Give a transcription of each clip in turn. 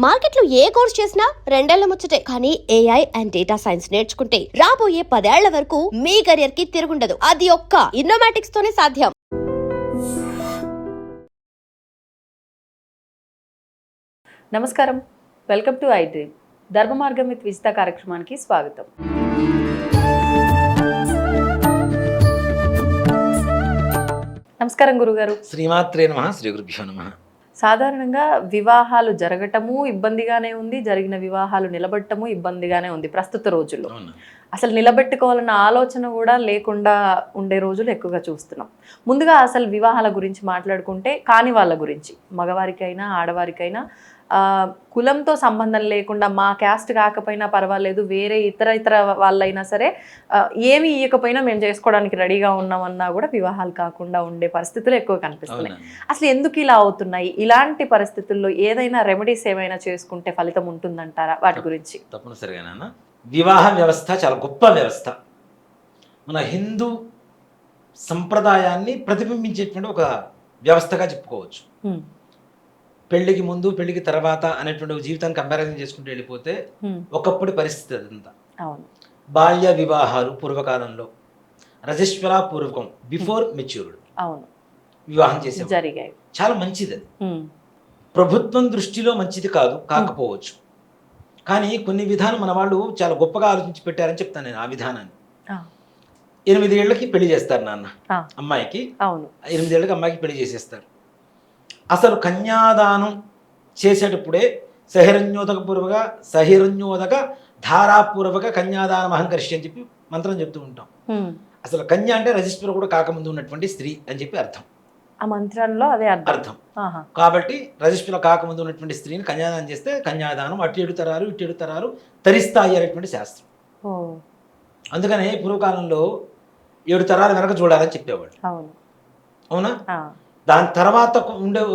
మార్కెట్లో ఏ కోర్స్ చేసినా రెండేళ్ల ముచ్చటే. కానీ ఏఐ అండ్ డేటా సైన్స్ నేర్చుకుంటే రాబోయే 10 ఏళ్ల వరకు మీ కెరియర్ కి తిరుగుండదు. అది ఒక్క ఇన్నోమాటిక్స్ తోనే సాధ్యం. నమస్కారం, వెల్కమ్ టు ఐ డ్రీమ్. ధర్మ మార్గం విత్ విజిత కార్యక్రమానికి స్వాగతం. నమస్కారం గురుగారు. శ్రీమాత్రే నమః. శ్రీ గురుభ్యో నమః. సాధారణంగా వివాహాలు జరగటము ఇబ్బందిగానే ఉంది, జరిగిన వివాహాలు నిలబెట్టము ఇబ్బందిగానే ఉంది ప్రస్తుత రోజుల్లో. అసలు నిలబెట్టుకోవాలన్న ఆలోచన కూడా లేకుండా ఉండే రోజులు ఎక్కువగా చూస్తున్నాం. ముందుగా అసలు వివాహాల గురించి మాట్లాడుకుంటే కాని వాళ్ళ గురించి, మగవారికైనా ఆడవారికైనా కులంతో సంబంధం లేకుండా మా క్యాస్ట్ కాకపోయినా పర్వాలేదు, వేరే ఇతర వాళ్ళైనా సరే ఏమి ఇవ్వకపోయినా మేము చేసుకోవడానికి రెడీగా ఉన్నామన్నా కూడా వివాహాలు కాకుండా ఉండే పరిస్థితులు ఎక్కువ కనిపిస్తున్నాయి. అసలు ఎందుకు ఇలా అవుతున్నాయి? ఇలాంటి పరిస్థితుల్లో ఏదైనా రెమెడీస్ ఏమైనా చేసుకుంటే ఫలితం ఉంటుందంటారా? వాటి గురించి. తప్పనిసరిగానా. వివాహ వ్యవస్థ చాలా గొప్ప వ్యవస్థ. మన హిందూ సంప్రదాయాన్ని ప్రతిబింబించేటువంటి ఒక వ్యవస్థగా చెప్పుకోవచ్చు. పెళ్లికి ముందు పెళ్లికి తర్వాత అనేటువంటి జీవితాన్ని కంపారిజన్ చేసుకుంటూ వెళ్ళిపోతే ఒకప్పటి పరిస్థితి అదంతా. బాల్య వివాహాలు పూర్వకాలంలో రజస్వల పూర్వకం, బిఫోర్ మెచ్యూర్డ్ వివాహం చేసే జరిగాయి. చాలా మంచిది. అది ప్రభుత్వం దృష్టిలో మంచిది కాదు కాకపోవచ్చు, కానీ కొన్ని విధానం మన వాళ్ళు చాలా గొప్పగా ఆలోచించి పెట్టారని చెప్తాను నేను. ఆ విధానాన్ని 8 ఏళ్ళకి పెళ్లి చేస్తారు నాన్న అమ్మాయికి. 8 ఏళ్ళకి అమ్మాయికి పెళ్లి చేసేస్తారు. అసలు కన్యాదానం చేసేటప్పుడే సహిరణ్యోదక ధారాపూర్వక కన్యాదానం అహంకరిష్టి అని చెప్పి మంత్రం చెప్తూ ఉంటాం. అసలు కన్య అంటే రజిస్టర్ కూడా కాకముందు ఉన్నటువంటి స్త్రీ అని చెప్పి అర్థం. ఆ మంత్రంలో అదే అర్థం. కాబట్టి రజిస్టర్ కాకముందు ఉన్నటువంటి స్త్రీని కన్యాదానం చేస్తే కన్యాదానం అటు 7 తరాలు ఇటు 7 తరాలు తరిస్తాయి అనేటువంటి శాస్త్రం. అందుకనే పూర్వకాలంలో 7 తరాలు వెనక చూడాలని చెప్పేవాడు. అవునా? దాని తర్వాత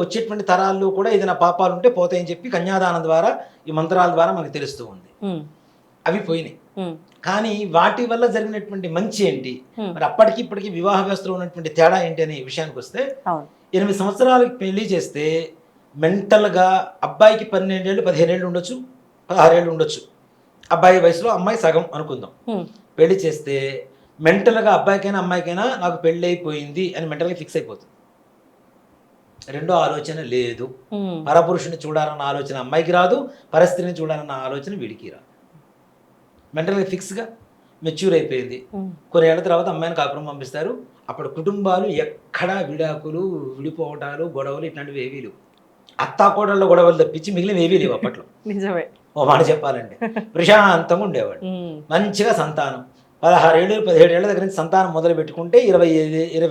వచ్చేటువంటి తరాల్లో కూడా ఏదైనా పాపాలు ఉంటే పోతాయని చెప్పి కన్యాదానం ద్వారా ఈ మంత్రాల ద్వారా మనకు తెలుస్తూ ఉంది. అవి పోయినాయి. కానీ వాటి వల్ల జరిగినటువంటి మంచి ఏంటి, మరి అప్పటికి ఇప్పటికి వివాహ వ్యవస్థలో ఉన్నటువంటి తేడా ఏంటి అనే విషయానికి వస్తే, 8 సంవత్సరాలకి పెళ్లి చేస్తే మెంటల్గా అబ్బాయికి 12 ఏళ్ళు 15 ఏళ్ళు ఉండొచ్చు, 16 ఏళ్ళు ఉండొచ్చు. అబ్బాయి వయసులో అమ్మాయి సగం అనుకుందాం. పెళ్లి చేస్తే మెంటల్గా అబ్బాయికైనా అమ్మాయికైనా నాకు పెళ్ళి అయిపోయింది అని మెంటల్గా ఫిక్స్ అయిపోతుంది. రెండో ఆలోచన లేదు. పరపురుషుని చూడాలన్న ఆలోచన అమ్మాయికి రాదు, పరస్త్రీని చూడాలన్న ఆలోచన వీడికి రాదు. మెంటల్గా ఫిక్స్గా మెచ్యూర్ అయిపోయింది. కొన్ని ఏళ్ల తర్వాత అమ్మాయిని కాపురం పంపిస్తారు. అప్పుడు కుటుంబాలు ఎక్కడా విడాకులు, విడిపోవటాలు, గొడవలు ఇట్లాంటివి ఏవీ లేవు. అత్తాకోడళ్ళ గొడవలు తప్పించి మిగిలిన ఏవీ లేవు అప్పట్లో. నిజమే. ఓ మాట చెప్పాలంటే ప్రశాంతంగా ఉండేవాడు. మంచిగా సంతానం 16 ఏళ్ళు 17 ఏళ్ల దగ్గర నుంచి సంతానం మొదలు పెట్టుకుంటే 28 ఏళ్ళు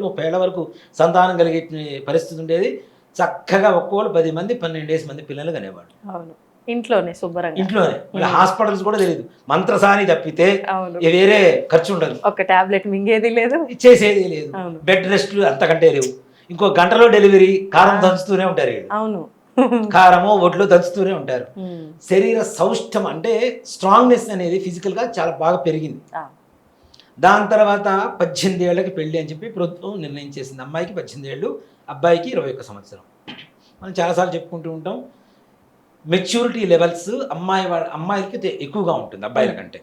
30 ఏళ్ల వరకు సంతానం కలిగే పరిస్థితి ఉండేది. చక్కగా ఒక్కోళ్ళు 10 మంది 12 మంది పిల్లలు కనేవాడు. ఇంట్లోనే శుభ్రంగా. ఇంట్లోనే. హాస్పిటల్స్ కూడా తెలియదు. మంత్రసాని తప్పితే వేరే ఖర్చు ఉండదు. ఒక టాబ్లెట్ మింగేది లేదు, చేసేది లేదు. బెడ్ రెస్ట్లు అంతకంటే లేవు. ఇంకో గంటలో డెలివరీ. కారం దంచుతూనే ఉంటారు. అవును, కారము ఒడ్లు దంచుతూనే ఉంటారు. శరీర సౌష్ఠం అంటే స్ట్రాంగ్నెస్ అనేది ఫిజికల్గా చాలా బాగా పెరిగింది. దాని తర్వాత 18 ఏళ్ళకి పెళ్ళి అని చెప్పి ప్రభుత్వం నిర్ణయం చేసింది. అమ్మాయికి 18 ఏళ్ళు, అబ్బాయికి 21 సంవత్సరం. మనం చాలాసార్లు చెప్పుకుంటూ ఉంటాం, మెచ్యూరిటీ లెవెల్స్ అమ్మాయిలకి ఎక్కువగా ఉంటుంది అబ్బాయిల కంటే.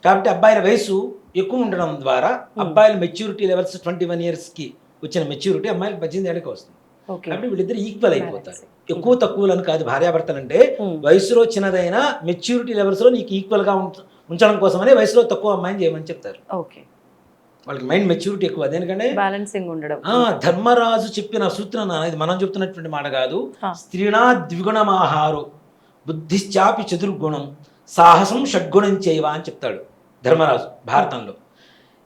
కాబట్టి అబ్బాయిల వయసు ఎక్కువ ఉండడం ద్వారా అబ్బాయిల మెచ్యూరిటీ లెవెల్స్ 21 ఇయర్స్కి వచ్చిన మెచ్యూరిటీ అమ్మాయిలకి 18 ఏళ్ళకి వస్తుంది. కాబట్టి వీళ్ళిద్దరు ఈక్వల్ అయిపోతారు. ఎక్కువ తక్కువలని కాదు. భార్యాభర్తలు అంటే వయసులో చిన్నదైనా మెచ్యూరిటీ లెవెల్స్ లో నీకు ఈక్వల్ గా ఉంచడం కోసమనే వయసులో తక్కువ అమ్మాయిని చేయమని చెప్తారు. వాళ్ళకి మైండ్ మెచ్యూరిటీ ఎక్కువ. దేనికంటే బ్యాలెన్సింగ్ ఉండడం. ధర్మరాజు చెప్పిన సూత్రం ఇది మనం చెప్తున్నటువంటి మాట కాదు. స్త్రీణా ద్విగుణమాహారు బుద్ధిశ్చాపి చతుర్గుణం సాహసం షడ్గుణం చేయవా అని చెప్తాడు ధర్మరాజు భారతంలో.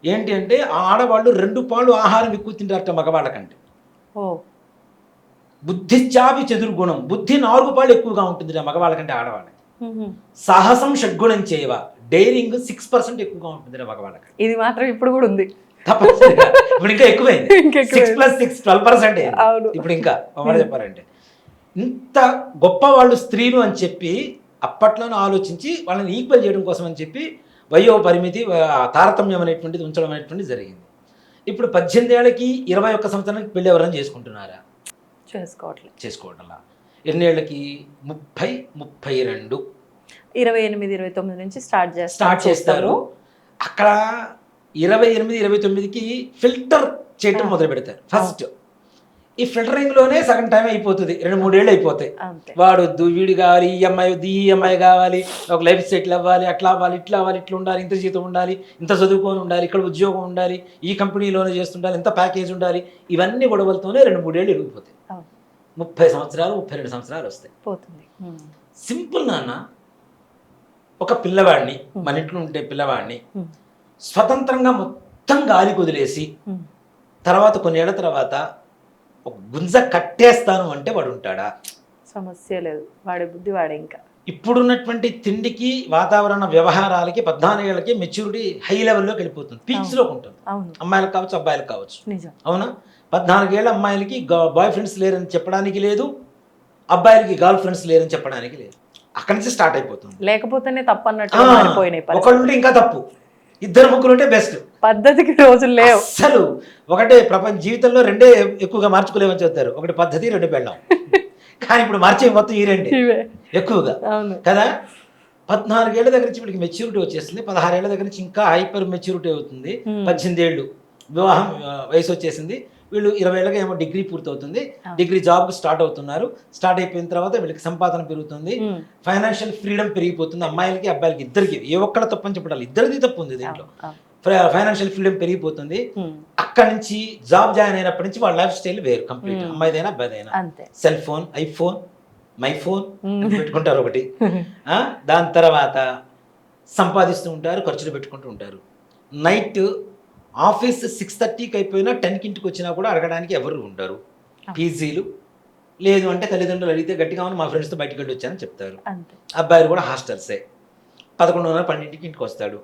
ఏంటి అంటే ఆడవాళ్ళు 2 పాళ్ళు ఆహారం ఎక్కువ తింటారట మగవాళ్ళ కంటే. బుద్ధిశ్చాపి చతుర్గుణం, బుద్ధి 4 పాళ్ళు ఎక్కువగా ఉంటుంది మగవాళ్ళ కంటే ఆడవాళ్ళకి. సాహసం షడ్గుణం చేయవా, డైరింగ్ 6% ఎక్కువగా ఉంటుంది మగవాళ్ళకి. ఇది మాత్రం ఇప్పుడు కూడా ఉంది. తప్పనిసరిగా ఇప్పుడు ఇంకా ఎక్కువైంది. 6 + 6 12%. ఇప్పుడు ఇంకా చెప్పారంటే ఇంత గొప్ప వాళ్ళు స్త్రీలు అని చెప్పి అప్పట్లోనే ఆలోచించి వాళ్ళని ఈక్వల్ చేయడం కోసం అని చెప్పి వయో పరిమితి, తారతమ్యం అనేటువంటిది ఉంచడం అనేటువంటిది జరిగింది. ఇప్పుడు 18 ఏళ్ళకి 21 సంవత్సరానికి పెళ్ళి ఎవరైనా చేసుకుంటున్నారా? చేసుకోవట్లా. ఎన్నేళ్ళకి 32 28, 29 నుంచి స్టార్ట్ చేస్తారు. అక్కడ 28, 29కి ఫిల్టర్ చేయటం మొదలు పెడతారు ఫస్ట్. ఈ ఫిల్టరింగ్లోనే సగం టైం అయిపోతుంది, 2-3 ఏళ్ళు అయిపోతాయి. అంతే. వాడు వద్దు, వీడు కావాలి, ఈఎంఐ కావాలి, ఒక లైఫ్ సెటిల్ అవ్వాలి, అట్లా అవ్వాలి, ఇట్లా అవ్వాలి, ఇట్లా ఉండాలి, ఇంత జీతం ఉండాలి, ఇంత చదువుకొని ఉండాలి, ఇక్కడ ఉద్యోగం ఉండాలి, ఈ కంపెనీలోనే చేస్తుండాలి, ఇంత ప్యాకేజ్ ఉండాలి, ఇవన్నీ గొడవలతోనే 2-3 ఏళ్ళు ఇరిగిపోతాయి. 30 సంవత్సరాలు 32 సంవత్సరాలు వస్తాయి. పోతుంది. సింపుల్ నాన్న. ఒక పిల్లవాడిని, మన ఇంట్లో ఉంటే పిల్లవాడిని స్వతంత్రంగా మొత్తం గాలికి వదిలేసి తర్వాత కొన్నేళ్ల తర్వాత ఒక గుంజ కట్టేస్తాను అంటే వాడు ఉంటాడా? సమస్య లేదు, వాడే బుద్ధి వాడే. ఇంకా ఇప్పుడున్నటువంటి తిండికి, వాతావరణ వ్యవహారాలకి 14 ఏళ్ళకి మెచ్యూరిటీ హై లెవెల్లోకి వెళ్ళిపోతుంది, పీక్స్లోకి ఉంటుంది. అమ్మాయిలకు కావచ్చు, అబ్బాయిలకు కావచ్చు. అవునా? 14 ఏళ్ళ అమ్మాయిలకి బాయ్ ఫ్రెండ్స్ లేరని చెప్పడానికి లేదు, అబ్బాయిలకి గర్ల్ ఫ్రెండ్స్ లేరని చెప్పడానికి లేదు. అక్కడి నుంచి స్టార్ట్ అయిపోతుంది. లేకపోతేనే తప్పు అన్నట్టు ఒకళ్ళు ఇంకా తప్పు, 2-3 ఉంటే బెస్ట్. పద్ధతికి రోజులు లేవు అసలు. ఒకటే ప్రపంచ జీవితంలో 2 ఎక్కువగా మార్చుకోలేమని చెప్తారు, ఒకటి పద్ధతి, 2 పెళ్ళాం. కానీ ఇప్పుడు మార్చే మొత్తం ఈ 2 ఎక్కువగా కదా. 14 ఏళ్ల దగ్గర నుంచి వీళ్ళకి మెచ్యూరిటీ వచ్చేస్తుంది, 16 ఏళ్ల దగ్గర నుంచి ఇంకా హైపర్ మెచ్యూరిటీ అవుతుంది, 18 ఏళ్ళు వివాహం వయసు వచ్చేసింది. వీళ్ళు 20 ఏళ్ళకి ఏమో డిగ్రీ పూర్తవుతుంది, డిగ్రీ జాబ్ స్టార్ట్ అవుతున్నారు. స్టార్ట్ అయిపోయిన తర్వాత వీళ్ళకి సంపాదన పెరుగుతుంది, ఫైనాన్షియల్ ఫ్రీడమ్ పెరిగిపోతుంది. అమ్మాయిలకి అబ్బాయిలకి ఇద్దరికి, ఏ ఒక్కళ్ళ తప్పని చెప్పడాలి, ఇద్దరిది తప్పు ఉంది దీంట్లో. ఫైనాన్షియల్ ఫ్రీడమ్ పెరిగిపోతుంది. అక్కడి నుంచి జాబ్ జాయిన్ అయినప్పటి నుంచి వాళ్ళ లైఫ్ స్టైల్ వేరు కంప్లీట్. అమ్మాయిదైనా అబ్బాయిదైనా cell phone, iPhone, my phone పెట్టుకుంటారు ఒకటి. దాని తర్వాత సంపాదిస్తూ ఉంటారు, ఖర్చులు పెట్టుకుంటూ ఉంటారు. నైట్ ఆఫీస్ 6:30కి అయిపోయినా 10కి ఇంటికి వచ్చినా కూడా అడగడానికి ఎవరు ఉండరు. పీజీలు లేదు అంటే తల్లిదండ్రులు అడిగితే గట్టిగా మా ఫ్రెండ్స్తో బయటకు వెళ్ళి వచ్చానని చెప్తారు. అబ్బాయిలు కూడా హాస్టల్సే. 11:30, 12కి ఇంటికి వస్తాడు,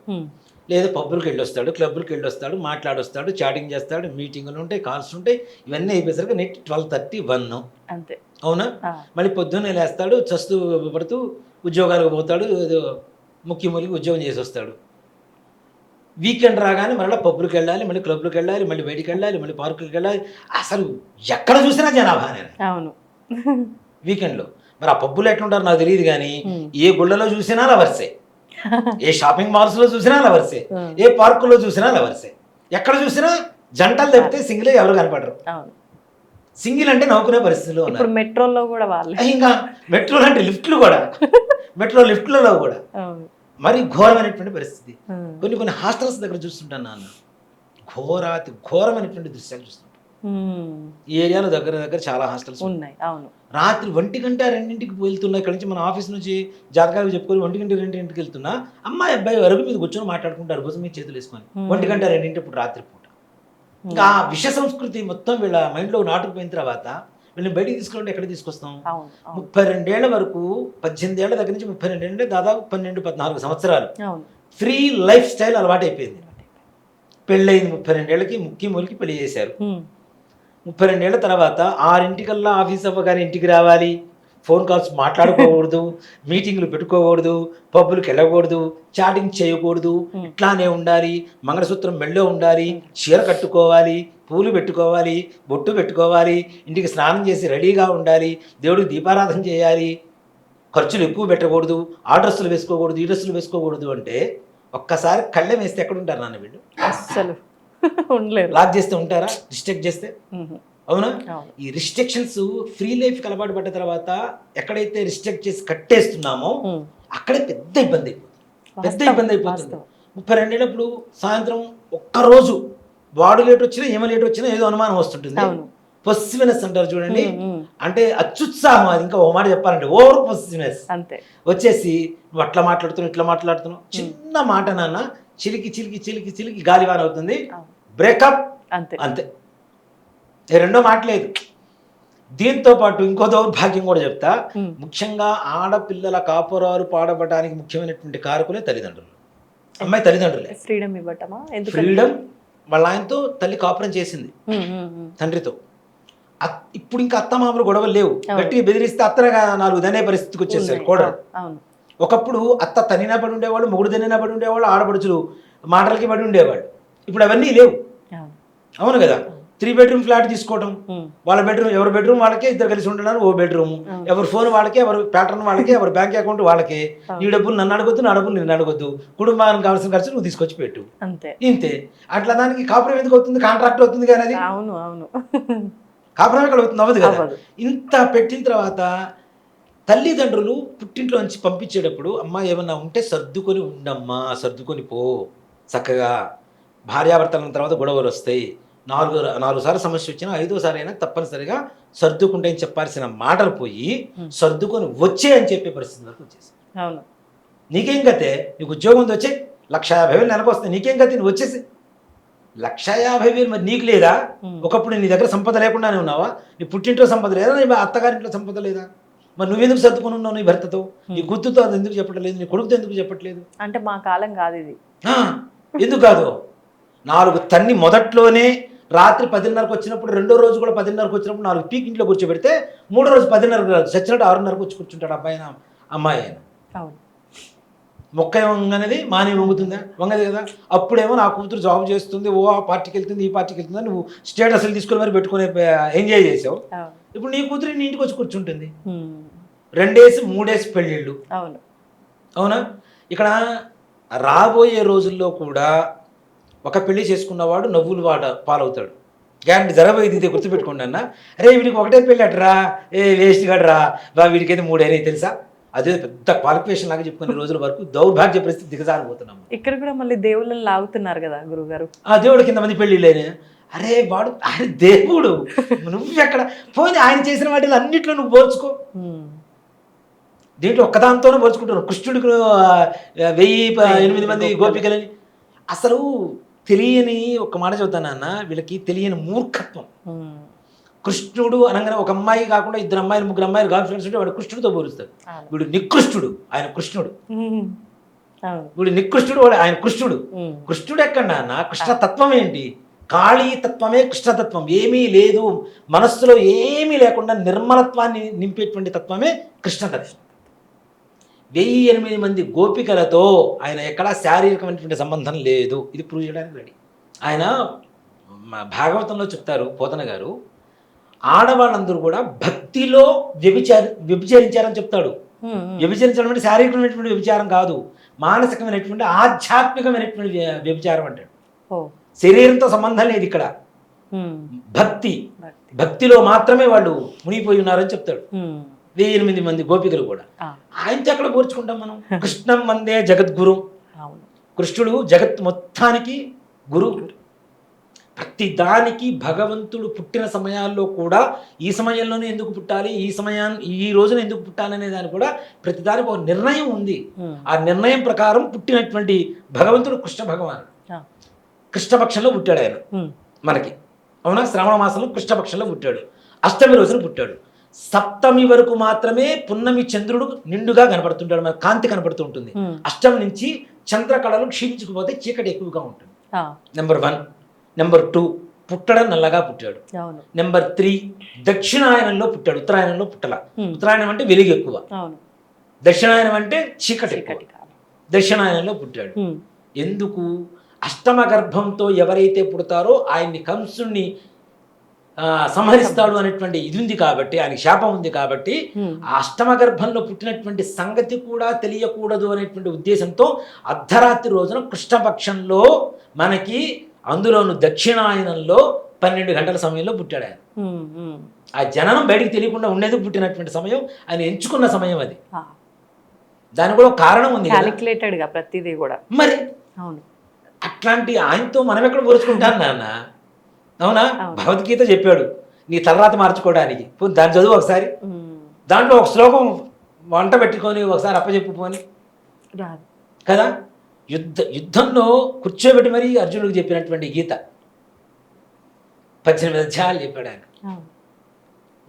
లేదు పబ్బులకు వెళ్ళి వస్తాడు, క్లబ్లకు వెళ్ళి వస్తాడు, మాట్లాడొస్తాడు, చాటింగ్ చేస్తాడు, మీటింగులు ఉంటాయి, కాల్స్ ఉంటాయి. ఇవన్నీ అయిపోయేసరికి నైట్ 12:30, 1 అంతే. అవునా? మళ్ళీ పొద్దున్నే లేస్తాడు, చస్తూ పడుతూ ఉద్యోగాలకు పోతాడు, ముఖ్యమూలికి ఉద్యోగం చేసి వస్తాడు. వీకెండ్ రాగానే మళ్ళీ పబ్బులకు వెళ్ళాలి, మళ్ళీ క్లబ్లకు వెళ్ళాలి, మళ్ళీ బయటికి వెళ్ళాలి, మళ్ళీ పార్కులకు వెళ్ళాలి. అసలు ఎక్కడ చూసినా జనాభానే. అవును. వీకెండ్లో మరి ఆ పబ్బులు ఎట్లుంటారు నాకు తెలియదు, కానీ ఏ గుళ్ళలో చూసినా లవర్సే, ఏ షాపింగ్ మాల్స్లో చూసినా లవర్సే, ఏ పార్కుల్లో చూసినా లవర్సే. ఎక్కడ చూసినా జంటలు తప్పితే సింగిల్ ఎవరు కనపడరు. సింగిల్ అంటే నవ్వుకునే పరిస్థితిలో ఉన్నారు. మెట్రోలో కూడా వాళ్ళు, ఇంకా మెట్రోలు అంటే లిఫ్ట్లు కూడా, మెట్రో లిఫ్ట్లలో కూడా మరి ఘోరమైనటువంటి పరిస్థితి. కొన్ని హాస్టల్స్ దగ్గర చూస్తుంటాను నాన్న, ఘోరమైనటువంటి దృశ్యాలు చూస్తుంటాను. ఈ ఏరియాలో దగ్గర చాలా హాస్టల్స్ ఉన్నాయి. అవును. రాత్రి 1 గంట 2ంటికి వెళ్తున్నా, ఇక్కడ నుంచి మన ఆఫీస్ నుంచి జాతకాలు చెప్పుకొని 1 గంట 2ంటికి వెళ్తున్నా, అమ్మాయి అబ్బాయి అరుగు మీద కూర్చొని మాట్లాడుకుంటారు, భుజం మీద చేతులు వేసుకొని. 1 గంట 2ంటి ఇప్పుడు రాత్రిపూట. ఇంకా ఆ విష సంస్కృతి మొత్తం వీళ్ళ మైండ్లో నాటుకుపోయిన తర్వాత వీళ్ళని బయటికి తీసుకుంటే ఎక్కడ తీసుకొస్తాం? 32 ఏళ్ల వరకు, 18 ఏళ్ల దగ్గర నుంచి 32 ఏళ్ళే, దాదాపు 12-14 సంవత్సరాలు ఫ్రీ లైఫ్ స్టైల్ అలవాటు అయిపోయింది. పెళ్ళయింది 32 ఏళ్ళకి, ముఖ్యమూలికి పెళ్లి చేశారు. 32 ఏళ్ల తర్వాత 6ంటికల్లా ఆఫీస్ అవ్వగానే ఇంటికి రావాలి, ఫోన్ కాల్స్ మాట్లాడుకోకూడదు, మీటింగ్లు పెట్టుకోకూడదు, పబ్బులకు వెళ్ళకూడదు, చాటింగ్ చేయకూడదు, ఇట్లానే ఉండాలి, మంగళసూత్రం మెళ్ళో ఉండాలి, చీర కట్టుకోవాలి, పూలు పెట్టుకోవాలి, బొట్టు పెట్టుకోవాలి, ఇంటికి స్నానం చేసి రెడీగా ఉండాలి, దేవుడికి దీపారాధన చేయాలి, ఖర్చులు ఎక్కువ పెట్టకూడదు, ఆ డ్రెస్సులు వేసుకోకూడదు, ఈ డ్రెస్సులు వేసుకోకూడదు అంటే ఒక్కసారి కళ్ళెం వేస్తే ఎక్కడ ఉంటారు నాన్న వీళ్ళు? అస్సలు ఉండలేరు. లాక్ చేస్తే ఉంటారా? రిస్ట్రిక్ట్ చేస్తే? అవునా? ఈ రిస్ట్రిక్షన్స్ ఫ్రీ లైఫ్కి అలవాటు పడ్డ తర్వాత ఎక్కడైతే రిస్ట్రిక్ట్ చేసి కట్టేస్తున్నామో అక్కడే పెద్ద ఇబ్బంది అయిపోతుంది. 32 ఏళ్ళప్పుడు సాయంత్రం ఒక్కరోజు వాడు లేట్ వచ్చినా ఏమో లేట్ వచ్చినా ఏదో అనుమానం వస్తుంటుంది. పొసిసివ్నెస్ అంటారు చూడండి, అంటే అత్యుత్సాహం. అది ఇంకా ఓ మాట చెప్పాలంటే ఓవర్ పొసిసివ్నెస్ వచ్చేసి నువ్వు అట్లా మాట్లాడుతున్నావు, ఇట్లా మాట్లాడుతున్నావు, చిన్న మాట నాన్న చిలికి గాలివాన అవుతుంది, బ్రేకప్ అంతే. రెండో మాట లేదు. దీంతో పాటు ఇంకో దౌర్భాగ్యం కూడా చెప్తా. ముఖ్యంగా ఆడపిల్లల కాపురాలు పాడబడడానికి ముఖ్యమైనటువంటి కారకులే తల్లిదండ్రులు. అమ్మాయి తల్లిదండ్రులే. ఫ్రీడమ్ వాళ్ళ ఆయనతో తల్లి కాపురం చేసింది, తండ్రితో. ఇప్పుడు ఇంకా అత్తమామలు గొడవలు లేవు. గట్టిగా బెదిరిస్తే అత్తగా 4 దనే పరిస్థితికి వచ్చేసారు కూడా. ఒకప్పుడు అత్త తనినా పడి ఉండేవాళ్ళు, మొగుడు తనినా పడి ఉండేవాళ్ళు, ఆడపడుచులు మాటలకి పడి ఉండేవాళ్ళు. ఇప్పుడు అవన్నీ లేవు. అవును కదా? 3 బెడ్రూమ్ ఫ్లాట్ తీసుకోవడం, ఉమ్. వాళ్ళ బెడ్రూమ్ ఎవరి బెడ్రూమ్ వాళ్ళకే, ఇద్దరు కలిసి ఉండడానికి ఓ బెడ్రూమ్, ఎవరి ఫోన్ వాళ్ళకే, ఎవరి ప్యాటర్న్ వాళ్ళకే, ఎవరి బ్యాంక్ అకౌంట్ వాళ్ళకే, నీ డబ్బులు నన్ను అడగొద్దు, నా డబ్బులు నిన్ను అడగొద్దు, కుటుంబానికి కావాల్సిన ఖర్చు నువ్వు తీసుకొచ్చి పెట్టు, అంతే. ఇంతే. అట్లా దానికి కాపురం ఎందుకు అవుతుంది? కాంట్రాక్ట్ అవుతుంది కానీ అది అవును అవును. కాపురం ఎక్కడ అవుతుంది? అవ్వదు కదా. అవ్వదు. ఇంత పెట్టిన తర్వాత తల్లిదండ్రులు పుట్టింట్లోంచి పంపించేటప్పుడు అమ్మ ఏమన్నా ఉంటే సర్దుకొని ఉండమ్మా, సర్దుకొని పో చక్కగా, భార్యాభర్తల తర్వాత గొడవలు వస్తాయి, నాలుగు సార్లు సమస్య వచ్చినా 5వ సారి అయినా తప్పనిసరిగా సర్దుకుంటే అని చెప్పాల్సిన మాటలు పోయి సర్దుకొని వచ్చే అని చెప్పే పరిస్థితి వరకు వచ్చేసి. అవును. నీకేం గతే? నీకు ఉద్యోగం ఉంది, వచ్చే 1,50,000 నెలకు వస్తాయి, నీకేం గతి? నువ్వు వచ్చేసి 1,50,000 మరి నీకు లేదా? ఒకప్పుడు నీ దగ్గర సంపద లేకుండానే ఉన్నావా? నీ పుట్టింట్లో సంపద లేదా? నీ అత్తగారింట్లో సంపద లేదా? మరి నువ్వెందుకు సర్దుకుని ఉన్నావు? నీ భర్తతో, నీ గుర్తుతో అది ఎందుకు చెప్పట్లేదు? నీ కొడుకుతో ఎందుకు చెప్పట్లేదు? అంటే మా కాలం కాదు ఇది. ఎందుకు కాదు? 4 తన్ని మొదట్లోనే రాత్రి 10:30కు వచ్చినప్పుడు, రెండో రోజు కూడా 10:30కు వచ్చినప్పుడు 4 పీక్ ఇంట్లో కూర్చోబెడితే, 3వ రోజు 10:30కు రాదు, చచ్చినట్టు 6:30కు వచ్చి కూర్చుంటాడు అబ్బాయి అమ్మాయి అయినా. అవును. మొక్క వంగనేది మాని వంగుతుందా? వంగదు కదా. అప్పుడేమో నా కూతురు జాబ్ చేస్తుంది, ఓ ఆ పార్టీకి వెళ్తుంది, ఈ పార్టీకి వెళ్తుంది, నువ్వు స్టేటస్లు తీసుకొని మరి పెట్టుకుని ఎంజాయ్ చేసావు. ఇప్పుడు నీ కూతురు నీ ఇంటికి వచ్చి కూర్చుంటుంది. 2 ఏసి 3 ఏసి పెళ్ళిళ్ళు. అవును. అవునా? ఇక్కడ రాబోయే రోజుల్లో కూడా ఒక పెళ్లి చేసుకున్నవాడు నవ్వులు పాలవుతాడు. గ్యారంటీ జరగబోయేది ఇదే, గుర్తుపెట్టుకోండి అన్న. అరే వీడికి ఒకటే పెళ్ళి అట్రా, ఏ వేస్ట్ గడరా బా, వీడికైతే 3 అయినాయి తెలుసా? అదే పెద్ద క్వాలిఫికేషన్ లాగా చెప్పుకునే రోజుల వరకు దౌర్భాగ్య పరిస్థితి దిగజారిపోతున్నాము. ఇక్కడ కూడా మళ్ళీ దేవుళ్ళని లాగుతున్నారు కదా గురుగారు. ఆ దేవుడు కింద మంది పెళ్ళిళ్ళైనా, అరే వాడు ఆయన దేవుడు, నువ్వు ఎక్కడ పోయి ఆయన చేసిన వాటిలో అన్నింటిలో నువ్వు పోల్చుకో. దీంట్లో ఒక్కదాంతోనే పోల్చుకుంటున్నావు. కృష్ణుడికి 1,008 మంది గోపికలని. అసలు తెలియని ఒక మాట చెబుతానన్న, వీళ్ళకి తెలియని మూర్ఖత్వం. కృష్ణుడు అనగానే ఒక అమ్మాయి కాకుండా 2 అమ్మాయిలు 3 అమ్మాయిలు గర్ల్ ఫ్రెండ్స్ ఉంటే వాడు కృష్ణుడితో పోలుస్తాడు. వీడు నికృష్టుడు, ఆయన కృష్ణుడు. వీడు నికృష్టుడు, వాడు ఆయన కృష్ణుడు. కృష్ణుడు ఎక్కడ నాన్న? కృష్ణతత్వం ఏంటి? కాళీ తత్వమే కృష్ణతత్వం. ఏమీ లేదు, మనస్సులో ఏమీ లేకుండా నిర్మలత్వాన్ని నింపేటువంటి తత్వమే కృష్ణతత్వం. 1,008 మంది గోపికలతో ఆయన ఎక్కడా శారీరకమైనటువంటి సంబంధం లేదు. ఇది ప్రూవ్ చేయడానికి రెడీ. ఆయన భాగవతంలో చెప్తారు పోతన గారు, ఆడవాళ్ళందరూ కూడా భక్తిలో వ్యభిచరించారని చెప్తాడు. వ్యభిచరించడం అంటే శారీరకమైనటువంటి వ్యభిచారం కాదు, మానసికమైనటువంటి ఆధ్యాత్మికమైనటువంటి వ్యభిచారం అంటాడు. శరీరంతో సంబంధం లేదు ఇక్కడ. భక్తిలో మాత్రమే వాళ్ళు మునిగిపోయి ఉన్నారని చెప్తాడు. 1,008 మంది గోపికలు కూడా. ఆయనతో ఎక్కడ పోల్చుకుంటాం మనం? కృష్ణం వందే జగద్గురు. కృష్ణుడు జగత్ మొత్తానికి గురువు. ప్రతి దానికి భగవంతుడు పుట్టిన సమయాల్లో కూడా ఈ సమయంలోనే ఎందుకు పుట్టాలి, ఈ రోజున ఎందుకు పుట్టాలి అనే దాని కూడా ప్రతిదానికి ఒక నిర్ణయం ఉంది. ఆ నిర్ణయం ప్రకారం పుట్టినటువంటి భగవంతుడు కృష్ణ భగవానుడు. కృష్ణపక్షంలో పుట్టాడు ఆయన మనకి. అవునా? శ్రావణ మాసంలో కృష్ణపక్షంలో పుట్టాడు. అష్టమి రోజున పుట్టాడు. సప్తమి వరకు మాత్రమే పున్నమి చంద్రుడు నిండుగా కనపడుతుంటాడు, మనకు కాంతి కనపడుతూ ఉంటుంది. అష్టమి నుంచి చంద్రకళలు క్షీణించుకుపోతే చీకటి ఎక్కువగా ఉంటుంది. నెంబర్ 1. నెంబర్ 2, పుట్టడం నల్లగా పుట్టాడు. నెంబర్ 3, దక్షిణాయనంలో పుట్టాడు, ఉత్తరాయణంలో పుట్టల. ఉత్తరాయణం అంటే వెలుగు ఎక్కువ, దక్షిణాయనం అంటే చీకటి. దక్షిణాయనంలో పుట్టాడు. ఎందుకు? అష్టమ గర్భంతో ఎవరైతే పుడతారో ఆయన్ని కంసుణ్ణి సంహరిస్తాడు అనేటువంటి ఇది ఉంది కాబట్టి, ఆయనకి శాపం ఉంది కాబట్టి, ఆ అష్టమ గర్భంలో పుట్టినటువంటి సంగతి కూడా తెలియకూడదు అనేటువంటి ఉద్దేశంతో అర్ధరాత్రి రోజున కృష్ణపక్షంలో మనకి, అందులోను దక్షిణాయనంలో 12 గంటల సమయంలో పుట్టాడు ఆయన. ఆ జననం బయటికి తెలియకుండా ఉండేది పుట్టినటువంటి సమయం, ఆయన ఎంచుకున్న సమయం అది. దానికి కూడా కారణం ఉంది, క్యాలిక్యులేటెడ్ గా ప్రతిదీ కూడా. మరి అట్లాంటి ఆయనతో మనం ఎక్కడ పోల్చుకుంటాను నాన్న? అవునా? భగవద్గీత చెప్పాడు నీ తలరాత మార్చుకోవడానికి. దాని చదువు ఒకసారి, దాంట్లో ఒక శ్లోకం వంట పెట్టుకొని ఒకసారి అప్పచెప్పుకొని కదా. యుద్ధంలో కూర్చోబెట్టి మరీ అర్జునుడికి చెప్పినటువంటి గీత 18 అధ్యాయాలు చెప్పాడు ఆయన.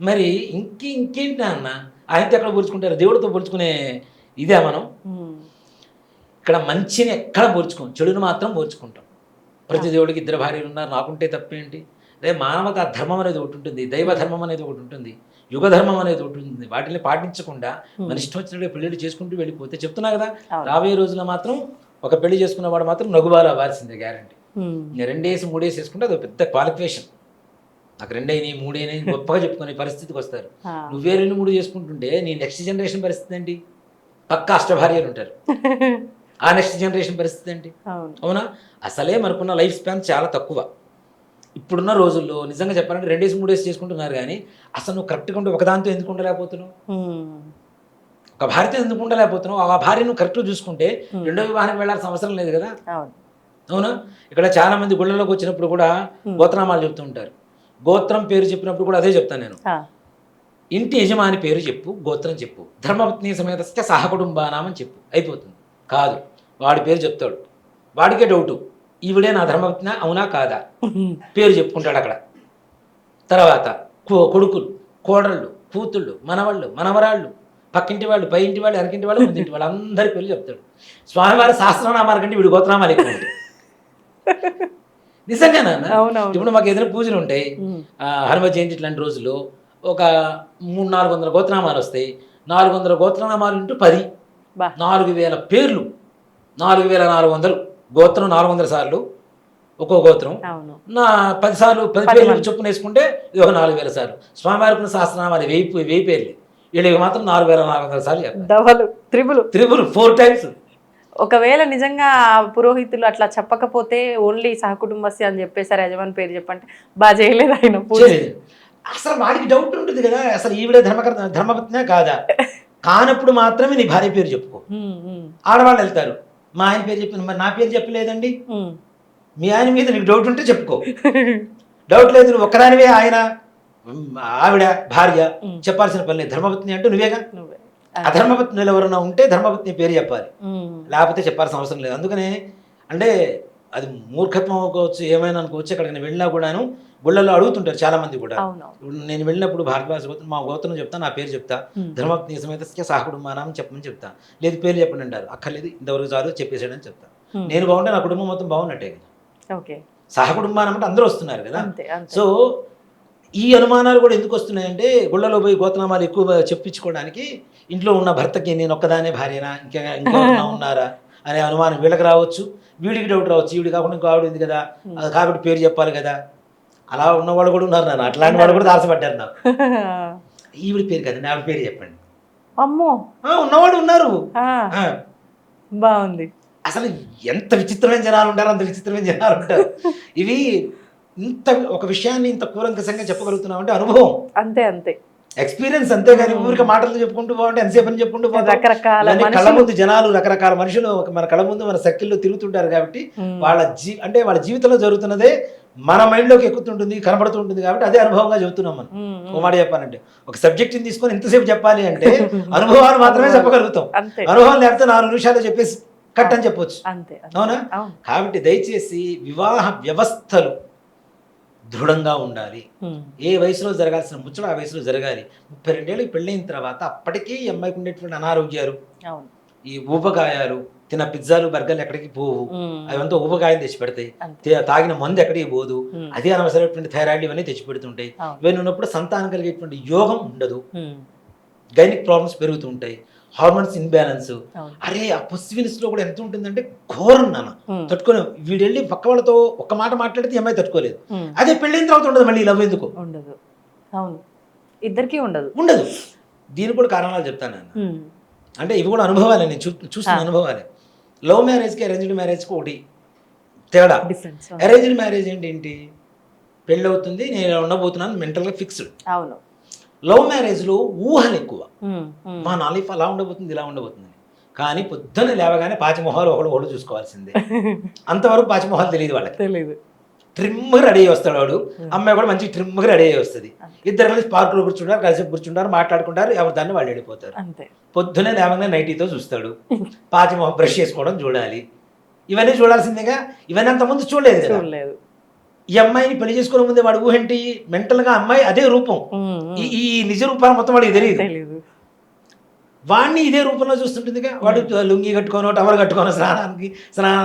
మరి ఇంకేంటి నాన్న? ఆయనతో ఎక్కడ పోల్చుకుంటారు? దేవుడితో పోల్చుకునే ఇదే మనం. ఇక్కడ మంచిని ఎక్కడ పోల్చుకోం, చెడును మాత్రం పోల్చుకుంటాం. ప్రతి దేవుడికి 2 భార్యలు ఉన్నారు, నాకుంటే తప్పేంటి? అదే మానవత ధర్మం అనేది ఒకటి ఉంటుంది, దైవ ధర్మం అనేది ఒకటి ఉంటుంది, యుగ ధర్మం అనేది ఒకటి ఉంటుంది. వాటిని పాటించకుండా మన ఇష్టం వచ్చినట్టు పెళ్లిళ్ళు చేసుకుంటూ వెళ్ళిపోతే, చెప్తున్నా కదా, రాబోయే రోజుల్లో మాత్రం ఒక పెళ్లి చేసుకున్న వాడు మాత్రం నగుబాలు అవ్వాల్సిందే గ్యారంటీ. 2 ఏసి 3 ఏసి వేసుకుంటే అది పెద్ద క్వాలిఫికేషన్. నాకు 2 అయినాయి 3 అయినాయి గొప్పగా చెప్పుకునే పరిస్థితికి వస్తారు. ఆ. నువ్వే 2, 3 చేసుకుంటుంటే నీ నెక్స్ట్ జనరేషన్ పరిస్థితి ఏంటి? పక్క అష్టభార్యలు ఉంటారు. ఆ నెక్స్ట్ జనరేషన్ పరిస్థితి ఏంటి? అవును. అవునా? అసలే మనకున్న లైఫ్ స్పాన్ చాలా తక్కువ. ఇప్పుడున్న రోజుల్లో నిజంగా చెప్పాలంటే 2 డేస్ 3 డేస్ చేసుకుంటున్నారు కానీ అసలు నువ్వు కరెక్ట్గా ఉంటే ఒకదాంతో ఎందుకు ఉండలేకపోతున్నావు? ఒక భార్యతో ఎందుకు ఉండలేకపోతున్నావు? ఆ భార్య నువ్వు కరెక్ట్గా చూసుకుంటే రెండో వివాహానికి వెళ్ళాల్సిన అవసరం లేదు కదా. అవును. అవునా? ఇక్కడ చాలా మంది గుళ్ళలోకి వచ్చినప్పుడు కూడా గోత్రనామాలు చెప్తూ ఉంటారు. గోత్రం పేరు చెప్పినప్పుడు కూడా అదే చెప్తాను నేను. ఇంటి యజమాని పేరు చెప్పు, గోత్రం చెప్పు, ధర్మపత్ని సమేత సహకుటుంబానామని చెప్పు, అయిపోతుంది. కాదు, వాడి పేరు చెప్తాడు. వాడికే డౌటు, ఈవిడే నా ధర్మపత్ని అవునా కాదా, పేరు చెప్పుకుంటాడు అక్కడ. తర్వాత కొడుకులు, కోడళ్ళు, కూతుళ్ళు, మనవాళ్ళు, మనవరాళ్ళు, పక్కింటి వాళ్ళు, పై ఇంటి వాళ్ళు, వెనకింటి వాళ్ళు, ముందింటి వాళ్ళు, అందరి పేర్లు చెప్తాడు. స్వామివారి సహస్రనామాల కంటే వీడి గోత్రనామాలు ఎక్కువ ఉంటాయి. నిజంగానా? ఇప్పుడు మాకు ఏదైనా పూజలు ఉంటాయి, హనుమ జయంతి ఇట్లాంటి రోజుల్లో ఒక 300-400 గోత్రనామాలు వస్తాయి. 400 గోత్రనామాలు ఇంటూ 10, 4000 పేర్లు. 4400 గోత్రం, 400 సార్లు ఒక్కో గోత్రం. నా 10 సార్లు 10 పేర్లు చొప్పున వేసుకుంటే ఇది ఒక 4000 సార్లు. స్వామివారికి సహస్రనామాలు 1000 పేర్లు. వీళ్ళకి మాత్రం 4400 సార్లు చెప్పాలి. త్రిపులు 4 టైమ్స్. ఒకవేళ నిజంగా పురోహితులు అట్లా చెప్పకపోతే ఓన్లీ సహకుటుంబస్య అని చెప్పేసారు, యజమాని పేరు చెప్పంటే బాగా చేయలేదు ఆయన పూజ. అసలు వాడికి డౌట్ ఉంటుంది కదా, అసలు ఈవిడే ధర్మపత్నే కాదా. కానప్పుడు మాత్రమే నీ భార్య పేరు చెప్పుకో. ఆడవాళ్ళు వెళ్తారు, మా ఆయన పేరు చెప్పిన, మరి నా పేరు చెప్పలేదండి. మీ ఆయన మీద నీకు డౌట్ ఉంటే చెప్పుకో. డౌట్ లేదు, నువ్వు ఒక్కదానివే ఆయన ఆవిడ భార్య, చెప్పాల్సిన పని లేదు. ధర్మపత్ని అంటే నువ్వేగా. అధర్మపత్నులు ఎవరైనా ఉంటే ధర్మపత్ని పేరు చెప్పాలి, లేకపోతే చెప్పాల్సిన అవసరం లేదు. అందుకనే అంటే అది మూర్ఖత్వం అనుకోవచ్చు, ఏమైనా అనుకోవచ్చు. ఎక్కడికి వెళ్ళినా కూడాను గుళ్ళల్లో అడుగుతుంటారు చాలా మంది కూడా. నేను వెళ్ళినప్పుడు భారతవాస గోత్రం, మా గోత్రం చెప్తా, నా పేరు చెప్తా, ధర్మపత్ని సమేత సహకుటుంబానామని చెప్పమని చెప్తా. లేదు పేరు చెప్పండి అంటారు, అక్కర్లేదు ఇంతవరకు చాలు చెప్పేసాడని చెప్తా. నేను బాగుంటే నా కుటుంబం మొత్తం బాగున్నట్టే కదా. సహకుటుంబానం అంటే అందరూ వస్తున్నారు కదా. సో ఈ అనుమానాలు కూడా ఎందుకు వస్తున్నాయంటే, గుళ్ళలో పోయి గోత్రనామాలు ఎక్కువ చెప్పించుకోవడానికి ఇంట్లో ఉన్న భర్తకి నేను ఒక్కదానే భార్యనా, ఇంకెవరన్నా ఉన్నారా అనే అనుమానం వీళ్ళకి రావచ్చు, వీడికి డౌట్ రావచ్చు. ఈవిడి కాకుండా ఇంకో ఆవిడ ఉంది కదా, కాబట్టి పేరు చెప్పాలి కదా. అలా ఉన్నవాళ్ళు కూడా ఉన్నారు, నన్ను అట్లాంటి వాళ్ళు కూడా దాచబడ్డారు నాకు. ఈవిడి పేరు కదండి, ఆవిడ పేరు చెప్పండి. అమ్మో, ఉన్నవాడు ఉన్నారు. బాగుంది. అసలు ఎంత విచిత్రమైన జనాలు ఉంటారు, అంత విచిత్రమైన జనాలు ఉంటారు. ఇవి ఇంత ఒక విషయాన్ని ఇంత కూలంకషంగా చెప్పగలుగుతున్నాం అంటే అనుభవం, అంతే ఎక్స్పీరియన్స్. అంతేగాని ఊరికి మాటలు చెప్పుకుంటూ పోవంటే ఎంతసేపు అని చెప్పుకుంటూ పోతాం. రకరకాల కళ్ళ ముందు జనాలు, రకరకాల మనుషులు మన కళ్ళ ముందు మన సర్కిల్లో తిరుగుతుంటారు కాబట్టి వాళ్ళ జీవితంలో జరుగుతున్నదే మన మైండ్లోకి ఎక్కుతుంటుంది, కనబడుతుంటుంది కాబట్టి అదే అనుభవంగా చెబుతున్నాం మనం. ఒక మాట చెప్పాలంటే, ఒక సబ్జెక్ట్ని తీసుకొని ఇంతసేపు చెప్పాలి అంటే అనుభవాలు మాత్రమే చెప్పగలుగుతాం. అనుభవం లేకపోతే 4 నిమిషాలు చెప్పేసి కట్ అని చెప్పొచ్చు. అవునా? కాబట్టి దయచేసి వివాహ వ్యవస్థలు దృఢంగా ఉండాలి. ఏ వయసులో జరగాల్సిన ముచ్చట ఆ వయసులో జరగాలి. 32 ఏళ్ళకి పెళ్ళైన తర్వాత అప్పటికీ ఈ అమ్మాయికి ఉండేటువంటి అనారోగ్యాలు, ఈ ఊబకాయాలు, తిన్న పిజ్జాలు బర్గర్లు ఎక్కడికి పోవు, అవంతా ఊబకాయం తెచ్చి పెడతాయి. తాగిన మందు ఎక్కడికి పోదు, అదే అనవసరమైనటువంటి థైరాయిడ్ ఇవన్నీ తెచ్చి పెడుతుంటాయి. ఇవన్నీ ఉన్నప్పుడు సంతానం కలిగేటువంటి యోగం ఉండదు, గైనిక్ ప్రాబ్లమ్స్ పెరుగుతూ ఉంటాయి, హార్మోన్స్ ఇన్బ్యాలెన్స్. అరే ఆ పుస్విన్స్ లో కూడా ఎంత ఉంటుందంటే ఘోరం నాన్న, తట్టుకోలేము. వీడు వెళ్ళి పక్క వాళ్ళతో ఒక్క మాట మాట్లాడితే అమ్మాయి తట్టుకోలేదు. అదే పెళ్ళైన తర్వాత ఉండదు, మళ్ళీ లవ్ ఎందుకు ఉండదు. అవును, ఇద్దరికి ఉండదు. దీనికి కూడా కారణాలు చెప్తాను నాన్న. అంటే ఇవి కూడా అనుభవాలే, నేను చూస్తున్న అనుభవాలే. లవ్ మ్యారేజ్కి అరేంజ్డ్ మ్యారేజ్కి ఒకటి తేడా. అరేంజ్డ్ మ్యారేజ్ ఏంటి, పెళ్ళి అవుతుంది, నేను ఉండబోతున్నాను, మెంటల్గా ఫిక్స్డ్. అవును. లవ్ మ్యారేజ్లో ఊహలు ఎక్కువ, మా నా లైఫ్ అలా ఉండబోతుంది, ఇలా ఉండబోతుంది. కానీ పొద్దున్న లేవగానే పాచిమొహాలు ఒకడు చూసుకోవాల్సిందే. అంతవరకు పాచిమొహాలు తెలియదు వాళ్ళకి. ట్రిమ్గా రెడీ అయ్యి వస్తాడు వాడు, అమ్మాయి కూడా మంచి ట్రిమ్గా రెడీ అయ్యి వస్తుంది. ఇద్దరు కలిసి పార్కులో కూర్చుంటారు, కలిసి కూర్చుంటారు, మాట్లాడుకుంటారు, ఎవరి దాన్ని వాళ్ళు వెళ్ళిపోతారు. పొద్దున్నే లేవగానే నైటీతో చూస్తాడు, పాచిమొహం బ్రష్ చేసుకోవడం చూడాలి. ఇవన్నీ చూడాల్సిందేగా, ఇవన్నీ అంతకుముందు చూడలేదు కదా. ఈ అమ్మాయిని పెళ్లి చేసుకునే ముందే వాడు ఊహేంటి, మెంటల్గా అమ్మాయి అదే రూపం, ఈ నిజ రూపాన్ని మొత్తం వాడికి తెలియదు. వాడిని ఇదే రూపంలో చూస్తుంటుందిగా. వాడు లుంగి కట్టుకోవడం, టవర్ కట్టుకోవడం, స్నానానికి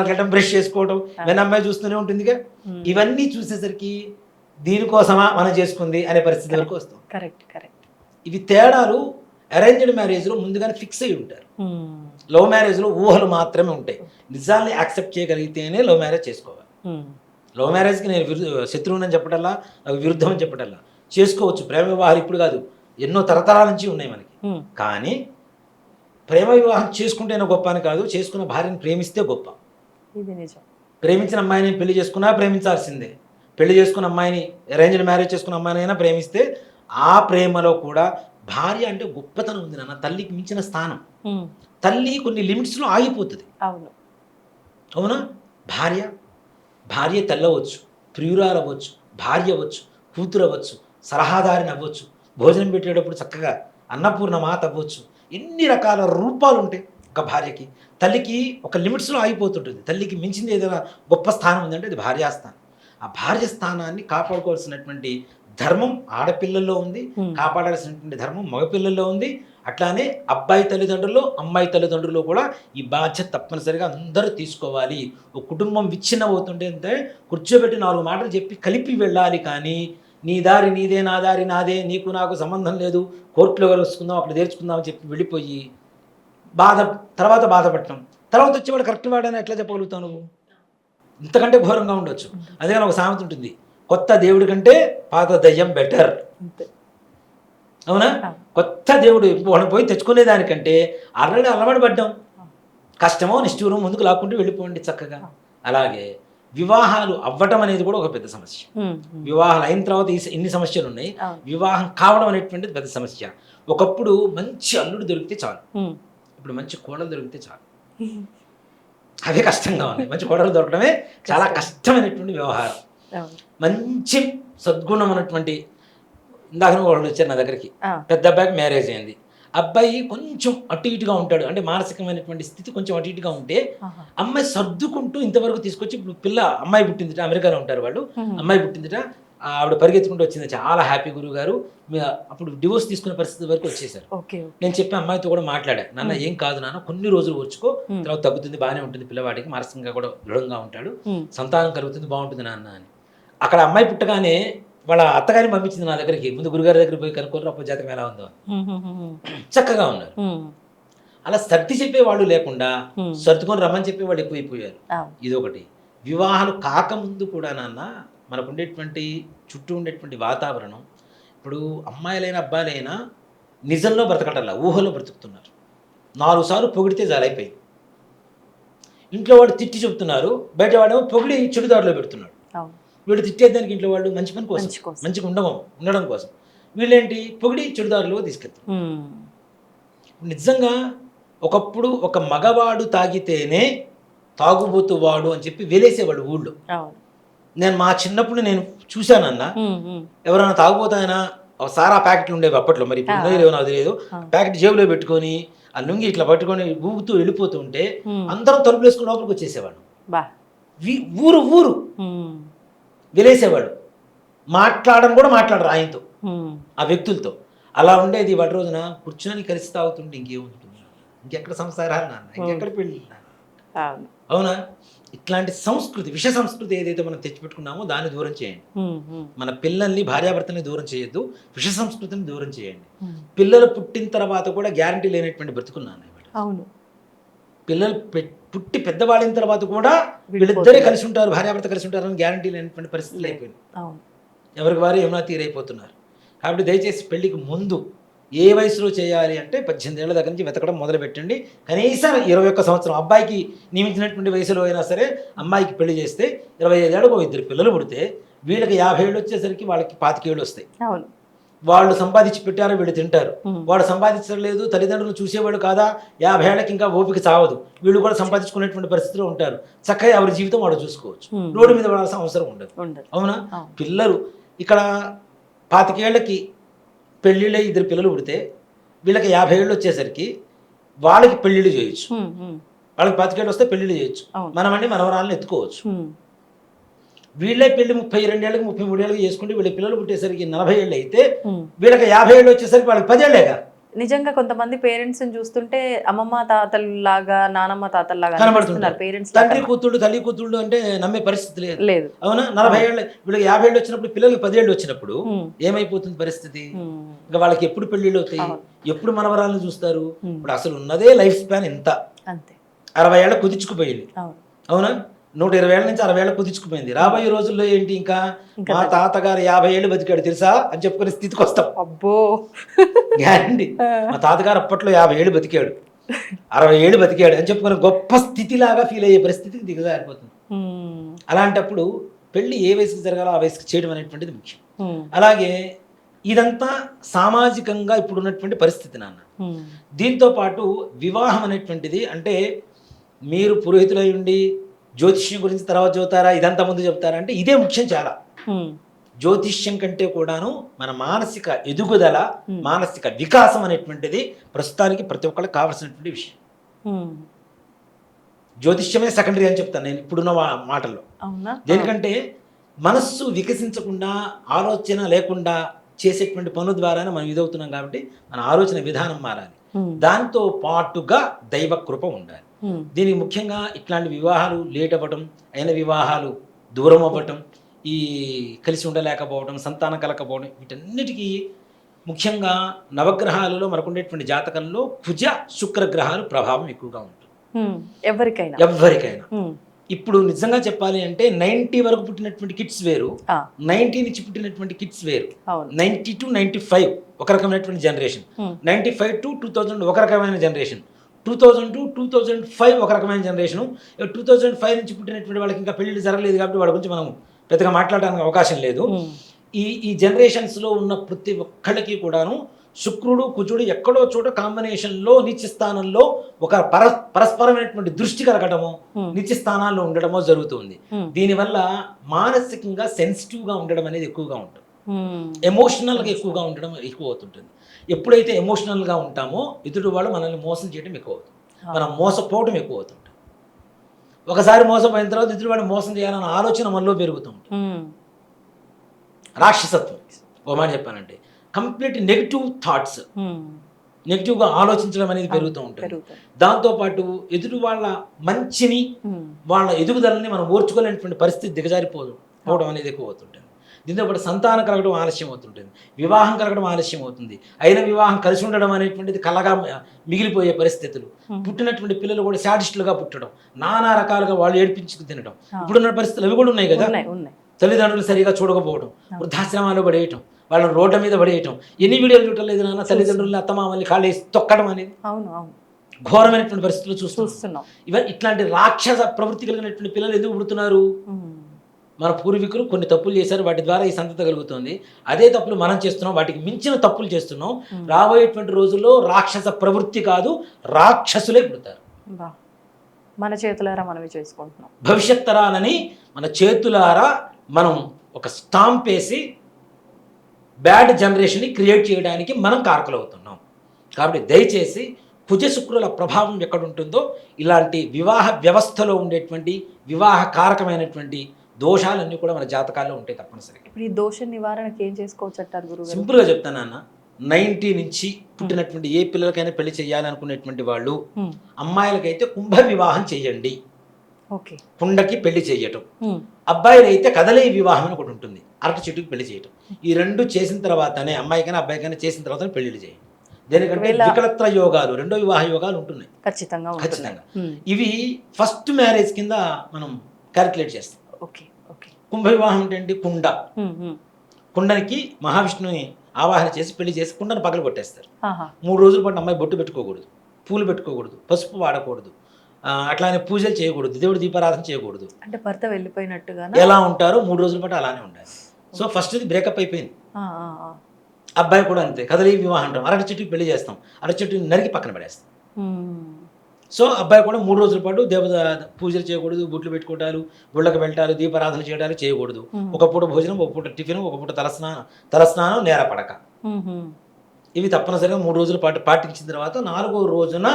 వెళ్ళడం, బ్రష్ చేసుకోవడం, వెన్న అమ్మాయి చూస్తూనే ఉంటుందిగా. ఇవన్నీ చూసేసరికి దీనికోసమా మనం చేసుకుంది అనే పరిస్థితి వరకు వస్తాం. ఇవి తేడాలు అరేంజ్డ్ మ్యారేజ్లో ముందుగానే ఫిక్స్ అయ్యి ఉంటారు. లవ్ మ్యారేజ్లో ఊహలు మాత్రమే ఉంటాయి. నిజాన్ని యాక్సెప్ట్ చేయగలిగితేనే లవ్ మ్యారేజ్ చేసుకోవాలి. లవ్ మ్యారేజ్కి నేను శత్రువునని చెప్పటల్లా, నాకు విరుద్ధం అని చెప్పటల్లా. చేసుకోవచ్చు ప్రేమ వివాహాలు, ఇప్పుడు కాదు, ఎన్నో తరతరాల నుంచి ఉన్నాయి మనకి. కానీ ప్రేమ వివాహం చేసుకుంటేనే గొప్ప అని కాదు, చేసుకున్న భార్యను ప్రేమిస్తే గొప్ప. ఇది నిజం. ప్రేమించిన అమ్మాయిని పెళ్లి చేసుకున్నా ప్రేమించాల్సిందే. పెళ్లి చేసుకున్న అమ్మాయిని, అరేంజ్డ్ మ్యారేజ్ చేసుకున్న అమ్మాయిని అయినా ప్రేమిస్తే ఆ ప్రేమలో కూడా భార్య అంటే గొప్పతనం ఉంది నాన్న. తల్లికి మించిన స్థానం. తల్లి కొన్ని లిమిట్స్లో ఆగిపోతుంది. అవును. అవునా? భార్య తల్లి అవ్వచ్చు, ప్రియురాలు అవ్వచ్చు, భార్య అవ్వచ్చు, కూతురు అవ్వచ్చు, సలహాదారిని అవ్వచ్చు, భోజనం పెట్టేటప్పుడు చక్కగా అన్నపూర్ణ మాత అవ్వచ్చు. ఎన్ని రకాల రూపాలు ఉంటాయి ఒక భార్యకి. తల్లికి ఒక లిమిట్స్లో ఆగిపోతుంటుంది. తల్లికి మించింది ఏదైనా గొప్ప స్థానం ఉందంటే అది భార్యాస్థానం. ఆ భార్య స్థానాన్ని కాపాడుకోవాల్సినటువంటి ధర్మం ఆడపిల్లల్లో ఉంది, కాపాడాల్సినటువంటి ధర్మం మగపిల్లల్లో ఉంది. అట్లానే అబ్బాయి తల్లిదండ్రులు, అమ్మాయి తల్లిదండ్రులు కూడా ఈ బాధ్యత తప్పనిసరిగా అందరూ తీసుకోవాలి. ఒక కుటుంబం విచ్ఛిన్నమవుతుంటే అంటే కూర్చోబెట్టి 4 మాటలు చెప్పి కలిపి వెళ్ళాలి. కానీ నీ దారి నీదే, నా దారి నాదే, నీకు నాకు సంబంధం లేదు, కోర్టులో కలుసుకుందాం, అక్కడ తీర్చుకుందాం అని చెప్పి వెళ్ళిపోయి తర్వాత బాధపడటం, తర్వాత వచ్చేవాడు కరెక్ట్ వాడని ఎట్లా చెప్పగలుగుతావు నువ్వు? ఇంతకంటే ఘోరంగా ఉండొచ్చు. అదే కానీ ఒక సామెత ఉంటుంది, కొత్త దేవుడి కంటే పాత దయ్యం బెటర్. అవునా? కొత్త దేవుడు వాళ్ళని పోయి తెచ్చుకునే దానికంటే ఆల్రెడీ అలవాటు పడ్డాం, కష్టమో నిష్ఠూరం ముందుకు లాక్కుంటూ వెళ్ళిపోండి చక్కగా. అలాగే వివాహాలు అవ్వటం అనేది కూడా ఒక పెద్ద సమస్య. వివాహాలు అయిన తర్వాత ఇన్ని సమస్యలు ఉన్నాయి. వివాహం కావడం అనేటువంటిది పెద్ద సమస్య. ఒకప్పుడు మంచి అల్లుడు దొరికితే చాలు, ఇప్పుడు మంచి కోడలు దొరికితే చాలు. అవే కష్టంగా ఉన్నాయి. మంచి కోడలు దొరకడమే చాలా కష్టమైనటువంటి వ్యవహారం. మంచి సద్గుణం ఉన్నటువంటి, ఇందాక వాళ్ళు వచ్చారు నా దగ్గరికి, పెద్ద అబ్బాయికి మ్యారేజ్ అయింది. అబ్బాయి కొంచెం అటు ఇటుగా ఉంటాడు, అంటే మానసికమైనటువంటి స్థితి కొంచెం అటు ఇటుగా ఉంటే అమ్మాయి సర్దుకుంటూ ఇంతవరకు తీసుకొచ్చి ఇప్పుడు అమ్మాయి పుట్టిందిట, అమెరికాలో ఉంటారు వాళ్ళు. అమ్మాయి పుట్టిందిట, ఆవిడ పరిగెత్తుకుంటూ వచ్చింది, చాలా హ్యాపీ గురువు గారు. అప్పుడు డివోర్స్ తీసుకునే పరిస్థితి వరకు వచ్చేసారు. నేను చెప్పి అమ్మాయితో కూడా మాట్లాడా, నాన్న ఏం కాదు నాన్న, కొన్ని రోజులు వచ్చుకో, తర్వాత తగ్గుతుంది, బాగానే ఉంటుంది, పిల్లవాడికి మానసికంగా కూడా దృఢంగా ఉంటాడు, సంతానం కలుగుతుంది, బాగుంటుంది నాన్న అని. అక్కడ అమ్మాయి పుట్టగానే వాళ్ళ అత్తగారిని పంపించింది నా దగ్గరికి, ముందు గురుగారి దగ్గర పోయి కనుక్కోరు అప్పుడు జాతకం ఎలా ఉందో. చక్కగా ఉన్నారు. అలా సర్ది చెప్పే వాళ్ళు లేకుండా సర్దుకొని రమ్మని చెప్పే వాళ్ళు ఎక్కువైపోయారు. ఇదొకటి. వివాహాలు కాకముందు కూడా నాన్న మనకు ఉండేటువంటి చుట్టూ ఉండేటువంటి వాతావరణం, ఇప్పుడు అమ్మాయిలైనా అబ్బాయిలైనా నిజంలో బ్రతకటల్లా, ఊహలో బ్రతుకుతున్నారు. 4 సార్లు పొగిడితే జాలైపోయింది. ఇంట్లో వాడు తిట్టి చెబుతున్నారు, బయట వాడేమో పొగిడి చెడుదారిలో పెడుతున్నాడు. వీడు తిట్టేదానికి ఇంట్లో వాళ్ళు మంచి పని కోసం, మంచిగా ఉండడం కోసం, వీళ్ళేంటి పొగిడి చెడుదారిలో తీసుకెళ్తారు. నిజంగా ఒకప్పుడు ఒక మగవాడు తాగితేనే తాగుబోతువాడు అని చెప్పి వెలేసేవాడు ఊళ్ళో. నేను మా చిన్నప్పుడు నేను చూశానన్నా, ఎవరైనా తాగుబోతాయనా సారా ప్యాకెట్లు ఉండేవి అప్పట్లో, మరి ఇప్పుడు లేవు నాకు తెలియదు, ప్యాకెట్ జేబులో పెట్టుకొని ఆ లుంగి ఇట్లా పట్టుకొని ఊగుతూ వెళ్ళిపోతూ ఉంటే అందరం తలుపులు వేసుకుని లోపలికి వచ్చేసేవాడు. ఊరు వెలేసేవాడు. మాట్లాడడం కూడా మాట్లాడరు ఆయనతో, ఆ వ్యక్తులతో. అలా ఉండేది. వాటి రోజున కూర్చొని కలిసి తాగుతుంటే ఇంకేముంటుంది, ఇంకెక్కడ సంసారాలు నాన్న, ఇంకెక్కడ పెళ్ళి నాన్న. అవునా? ఇట్లాంటి సంస్కృతి, విష సంస్కృతి ఏదైతే మనం తెచ్చిపెట్టుకున్నామో దాన్ని దూరం చేయండి. మన పిల్లల్ని, భార్యాభర్తల్ని దూరం చేయొద్దు, విష సంస్కృతిని దూరం చేయండి. పిల్లలు పుట్టిన తర్వాత కూడా గ్యారంటీ లేనటువంటి బ్రతుకున్నాను. అవును, పిల్లలు పుట్టి పెద్దవాళ్ళైన తర్వాత కూడా వీళ్ళిద్దరే కలిసి ఉంటారు, భార్యాభర్త కలిసి ఉంటారు అని గ్యారంటీ లేనటువంటి పరిస్థితులు అయిపోయింది. ఎవరికి వారు ఏమైనా తీరైపోతున్నారు. కాబట్టి దయచేసి పెళ్లికి ముందు ఏ వయసులో చేయాలి అంటే 18 ఏళ్ల దగ్గర నుంచి వెతకడం మొదలు పెట్టండి. కనీసం 21 సంవత్సరం అబ్బాయికి నియమించినటువంటి వయసులో అయినా సరే అమ్మాయికి పెళ్లి చేస్తే 25 ఏళ్ళకు 2 పిల్లలు పుడితే వీళ్ళకి 50 ఏళ్ళు వచ్చేసరికి వాళ్ళకి 25 ఏళ్ళు వస్తాయి. వాళ్ళు సంపాదించి పెట్టారో వీళ్ళు తింటారు. వాడు సంపాదించలేదు, తల్లిదండ్రులు చూసేవాడు కాదా, 50 ఏళ్ళకి ఇంకా ఓపిక చావదు, వీళ్ళు కూడా సంపాదించుకునేటువంటి పరిస్థితిలో ఉంటారు. చక్కగా ఎవరి జీవితం వాడు చూసుకోవచ్చు, రోడ్డు మీద పడాల్సిన అవసరం ఉండదు. అవునా? పిల్లలు ఇక్కడ 25 ఏళ్ళకి పెళ్ళిళ్ళే 2 పిల్లలు పుడితే వీళ్ళకి 50 ఏళ్ళు వచ్చేసరికి వాళ్ళకి పెళ్ళిళ్ళు చేయొచ్చు, వాళ్ళకి 25 ఏళ్ళు వస్తే పెళ్ళిళ్ళు చేయొచ్చు, మనమండి మనవరాలను ఎత్తుకోవచ్చు. వీళ్ళే పెళ్లి 32 ఏళ్ళకి 33 ఏళ్ళకి చేసుకుంటే వీళ్ళ పిల్లలు పుట్టేసరికి 40 ఏళ్ళు అయితే వీళ్ళకి 50 ఏళ్ళు వచ్చేసరికి వాళ్ళకి 10 ఏళ్ళేగా. నిజంగా కొంతమంది పేరెంట్స్ చూస్తుంటే అమ్మమ్మ తాతల్లాగా, నానమ్మ తాతల్లాగా కనబడుతున్నారు పేరెంట్స్. తండ్రి కూతుళ్ళు, తల్లి కూతుళ్ళు అంటే నమ్మే పరిస్థితి లేదు. అవునా? 40 ఏళ్ళు వీళ్ళకి 50 ఏళ్ళు వచ్చినప్పుడు పిల్లలకి 10 ఏళ్ళు వచ్చినప్పుడు ఏమైపోతుంది పరిస్థితి? ఇంకా వాళ్ళకి ఎప్పుడు పెళ్లిళ్ళు అవుతాయి, ఎప్పుడు మనవరాలను చూస్తారు? ఇప్పుడు అసలు ఉన్నదే లైఫ్ స్పాన్ ఎంత, 60 ఏళ్ళ కుదిర్చుకుపోయింది. అవునా? 120 ఏళ్ళ నుంచి 60 ఏళ్ళ కుదించుకుపోయింది. రాబోయే రోజుల్లో ఏంటి, ఇంకా మా తాతగారు 50 ఏళ్ళు బతికాడు తెలుసా అని చెప్పుకునే స్థితికి వస్తాం. అబ్బో గ్యారంటీ. మా తాతగారు అప్పట్లో 50 ఏళ్ళు బతికాడు, 60 ఏళ్ళు బతికాడు అని చెప్పుకునే గొప్ప స్థితిలాగా ఫీల్ అయ్యే పరిస్థితికి దిగజారిపోతుంది. అలాంటప్పుడు పెళ్లి ఏ వయసుకి జరగాలో ఆ వయసుకి చేయడం అనేటువంటిది ముఖ్యం. అలాగే ఇదంతా సామాజికంగా ఇప్పుడు ఉన్నటువంటి పరిస్థితి నాన్న. దీంతో పాటు వివాహం అనేటువంటిది, అంటే మీరు పురోహితులై ఉండి జ్యోతిష్యం గురించి తర్వాత చెబుతారా, ఇదంతా ముందు చెప్తారా అంటే ఇదే ముఖ్యం. చాలా జ్యోతిష్యం కంటే కూడాను మన మానసిక ఎదుగుదల, మానసిక వికాసం అనేటువంటిది ప్రస్తుతానికి ప్రతి ఒక్కరికి కావాల్సినటువంటి విషయం. జ్యోతిష్యమే సెకండరీ అని చెప్తాను నేను ఇప్పుడున్న మాటల్లో. దేనికంటే మనస్సు వికసించకుండా, ఆలోచన లేకుండా చేసేటువంటి పనుల ద్వారానే మనం ఇదవుతున్నాం. కాబట్టి మన ఆలోచన విధానం మారాలి. దాంతో పాటుగా దైవ కృప ఉండాలి. దీనికి ముఖ్యంగా ఇట్లాంటి వివాహాలు లేట్ అవ్వటం, అయిన వివాహాలు దూరం అవ్వటం, ఈ కలిసి ఉండలేకపోవడం, సంతానం కలకపోవడం, వీటన్నిటికీ ముఖ్యంగా నవగ్రహాలలో మనకుండేటువంటి జాతకంలో కుజ శుక్ర గ్రహాలు ప్రభావం ఎక్కువగా ఉంటుంది ఎవరికైనా. ఇప్పుడు నిజంగా చెప్పాలి అంటే 90 వరకు పుట్టినటువంటి కిడ్స్ వేరు, 90 నుంచి పుట్టినటువంటి కిడ్స్ వేరు. 90 to 95 ఒక రకమైనటువంటి జనరేషన్, 95 to 2000 ఒక రకమైన జనరేషన్, 2000 to 2005 ఒక రకమైన జనరేషను. 2005 నుంచి పుట్టినటువంటి వాళ్ళకి ఇంకా పెళ్లిళ్ళు జరగలేదు కాబట్టి వాళ్ళ గురించి మనం పెద్దగా మాట్లాడడానికి అవకాశం లేదు. ఈ జనరేషన్స్లో ఉన్న ప్రతి ఒక్కళ్ళకి కూడాను శుక్రుడు కుజుడు ఎక్కడో చోట కాంబినేషన్లో నీచ స్థానంలో ఒక పరస్పరమైనటువంటి దృష్టి కలగడమో, నీచ స్థానాల్లో ఉండడమో జరుగుతుంది. దీనివల్ల మానసికంగా సెన్సిటివ్గా ఉండడం అనేది ఎక్కువగా ఉంటుంది, ఎమోషనల్గా ఎక్కువగా ఉండడం ఎక్కువ అవుతుంటుంది. ఎప్పుడైతే ఎమోషనల్గా ఉంటామో ఎదుటి వాళ్ళు మనల్ని మోసం చేయడం ఎక్కువ అవుతుంది, మనం మోసపోవడం ఎక్కువ అవుతుంటుంది. ఒకసారి మోసపోయిన తర్వాత ఎదుటి వాడిని మోసం చేయాలన్న ఆలోచన మనలో పెరుగుతూ ఉంటుంది. రాక్షసత్వం ఓ మాట చెప్పానంటే కంప్లీట్ నెగిటివ్ థాట్స్, నెగిటివ్గా ఆలోచించడం అనేది పెరుగుతూ ఉంటుంది. దాంతోపాటు ఎదుటి వాళ్ళ మంచిని, వాళ్ళ ఎదుగుదలని మనం ఓర్చుకోలేనటువంటి పరిస్థితి దిగజారిపోవడం అనేది ఎక్కువ అవుతుంటుంది. దీంతోపాటు సంతానం కలగడం ఆలస్యం అవుతుంటుంది, వివాహం కలగడం ఆలస్యం అవుతుంది, అయిన వివాహం కలిసి ఉండడం అనేటువంటిది కలగా మిగిలిపోయే పరిస్థితులు, పుట్టినటువంటి పిల్లలు కూడా శాడిస్టులుగా పుట్టడం, నానా రకాలుగా వాళ్ళు ఏడిపించుకు తినడం, ఇప్పుడున్న పరిస్థితులు అవి కూడా ఉన్నాయి కదా. తల్లిదండ్రులు సరిగా చూడకపోవడం, వృద్ధాశ్రమాలు పడేయటం, వాళ్ళని రోడ్ల మీద పడేయటం. ఎన్ని వీడియోలు చూడలేదు నాన్న, తల్లిదండ్రులని అత్తమామల్ని కాళ్ళు వేసి తొక్కడం అనేది ఘోరమైనటువంటి పరిస్థితులు చూస్తున్నాం. ఇట్లాంటి రాక్షస ప్రవృత్తి కలిగినటువంటి పిల్లలు ఎందుకు పుడుతున్నారు? మన పూర్వీకులు కొన్ని తప్పులు చేశారు, వాటి ద్వారా ఈ సంతతి కలుగుతుంది. అదే తప్పులు మనం చేస్తున్నాం, వాటికి మించిన తప్పులు చేస్తున్నాం. రాబోయేటువంటి రోజుల్లో రాక్షస ప్రవృత్తి కాదు, రాక్షసులే పుడతారు. మన చేతులారా మనమే చేసుకుంటున్నాం. భవిష్యత్ తరాలని మన చేతులారా మనం ఒక స్టాంప్ వేసి బ్యాడ్ జనరేషన్ని క్రియేట్ చేయడానికి మనం కారకులవుతున్నాం. కాబట్టి దయచేసి కుజ శుక్రుల ప్రభావం ఎక్కడుంటుందో ఇలాంటి వివాహ వ్యవస్థలో ఉండేటువంటి వివాహ కారకమైనటువంటి దోషాలన్నీ కూడా మన జాతకాల్లో ఉంటాయి తప్పనిసరిగా. ఇప్పుడు ఈ దోష నివారణకి ఏం చేసుకోవచ్చు అంటారు గురుగారు? సింపుల్గా చెప్తాను నాన్న, 90 నుంచి పుట్టినటువంటి ఏ పిల్లలకైనా పెళ్లి చేయాలి అనుకునేటువంటి వాళ్ళు, అమ్మాయిలకైతే కుంభ వివాహం చేయండి, కుండకి పెళ్లి చేయటం. అబ్బాయిలు అయితే కదలే వివాహం అని ఒకటి ఉంటుంది, అరటి చెట్టుకి పెళ్లి చేయటం. ఈ రెండు చేసిన తర్వాతనే అమ్మాయికైనా అబ్బాయికైనా చేసిన తర్వాత పెళ్లిళ్ళు చేయండి. దేనికంటే వికలత్ర యోగాలు, రెండో వివాహ యోగాలు ఉంటున్నాయి ఖచ్చితంగా. ఇవి ఫస్ట్ మ్యారేజ్ కింద మనం క్యాలిక్యులేట్ చేస్తాం. కుంభ వివాహం ఏంటంటే కుండనికి మహావిష్ణుని ఆవాహన చేసి పెళ్లి చేసి కుండను పగలు కొట్టేస్తారు. 3 రోజుల పాటు అమ్మాయి బొట్టు పెట్టుకోకూడదు, పూలు పెట్టుకోకూడదు, పసుపు వాడకూడదు, అట్లానే పూజలు చేయకూడదు, దేవుడి దీపారాధన చేయకూడదు. అంటే భర్త వెళ్ళిపోయినట్టుగా ఎలా ఉంటారో 3 రోజుల పాటు అలానే ఉండాలి. సో ఫస్ట్ ఇది బ్రేకప్ అయిపోయింది. అబ్బాయి కూడా అంతే, కదలి వివాహం అంటాం. అరటి చెట్టుకి పెళ్లి చేస్తాం, అరటి చెట్టుని నరికి పక్కన పడేస్తాం. సో అబ్బాయి కూడా 3 రోజుల పాటు దేవత పూజలు చేయకూడదు, బొట్లు పెట్టుకోవటాలు, గుళ్ళకి వెళ్ళటాలు, దీపారాధన చేయడాలు చేయకూడదు. ఒక పూట భోజనం, ఒక పూట టిఫిన్, ఒక పూట తలస్నానం, నేర పడక, ఇవి తప్పనిసరిగా 3 రోజుల పాటు పాటించిన తర్వాత 4వ రోజున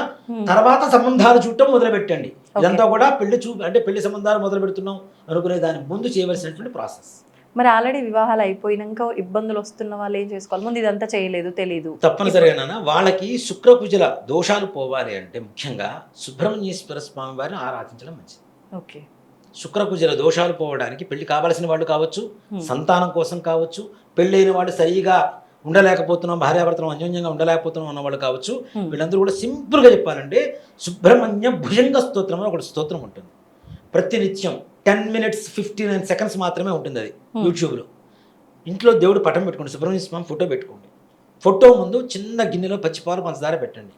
తర్వాత సంబంధాలు చూడటం మొదలు పెట్టండి. ఇదంతా కూడా పెళ్లి సంబంధాలు మొదలు పెడుతున్నాం అనుకునే దాని ముందు చేయవలసినటువంటి ప్రాసెస్. మరి ఆల్రెడీ వివాహాలు అయిపోయినాక ఇబ్బందులు వస్తున్న వాళ్ళు ఏం చేసుకోవాలి? ముందు ఇదంతా చేయలేదు, తెలీదు. తప్పనిసరిగా వాళ్ళకి శుక్రకుజల దోషాలు పోవాలి అంటే ముఖ్యంగా సుబ్రహ్మణ్యేశ్వర స్వామి వారిని ఆరాధించడం మంచిది. శుక్రకుజల దోషాలు పోవడానికి పెళ్లి కావాల్సిన వాళ్ళు కావచ్చు, సంతానం కోసం కావచ్చు, పెళ్ళైన వాళ్ళు సరిగా ఉండలేకపోతున్నాం, భార్యాభర్తలు అన్యోన్యంగా ఉండలేకపోతున్నాం అన్నవాళ్ళు కావచ్చు, వీళ్ళందరూ కూడా సింపుల్గా చెప్పాలంటే సుబ్రహ్మణ్య భుజంగ స్తోత్రం అని ఒకటి స్తోత్రం ఉంటుంది. ప్రతినిత్యం 10 minutes 59 seconds మాత్రమే ఉంటుంది అది యూట్యూబ్లో. ఇంట్లో దేవుడు పటం పెట్టుకోండి, సుబ్రహ్మణ్య స్వామి ఫోటో పెట్టుకోండి. ఫోటో ముందు చిన్న గిన్నెలో పచ్చిపాలు పంచదార పెట్టండి,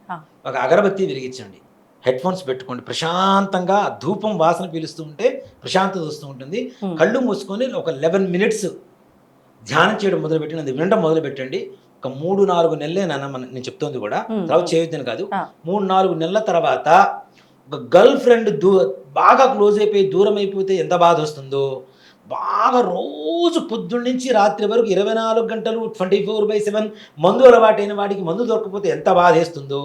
ఒక అగరబత్తి వెలిగించండి, హెడ్ ఫోన్స్ పెట్టుకోండి, ప్రశాంతంగా ధూపం వాసన పీలుస్తూ ఉంటే ప్రశాంతత వస్తూ ఉంటుంది. కళ్ళు మూసుకొని ఒక 11 minutes ధ్యానం చేయడం మొదలుపెట్టి అది వినడం మొదలు పెట్టండి. ఒక 3-4 నెలలే నేను చెప్తోంది కూడా, తర్వాత చేయొద్దని కాదు. 3-4 నెలల తర్వాత ఒక గర్ల్ ఫ్రెండ్ బాగా క్లోజ్ అయిపోయి దూరం అయిపోతే ఎంత బాధ వస్తుందో, బాగా రోజు పొద్దున్న నుంచి రాత్రి వరకు 24 గంటలు 24/7 మందు అలవాటైన వాడికి మందు దొరకకపోతే ఎంత బాధ వేస్తుందో,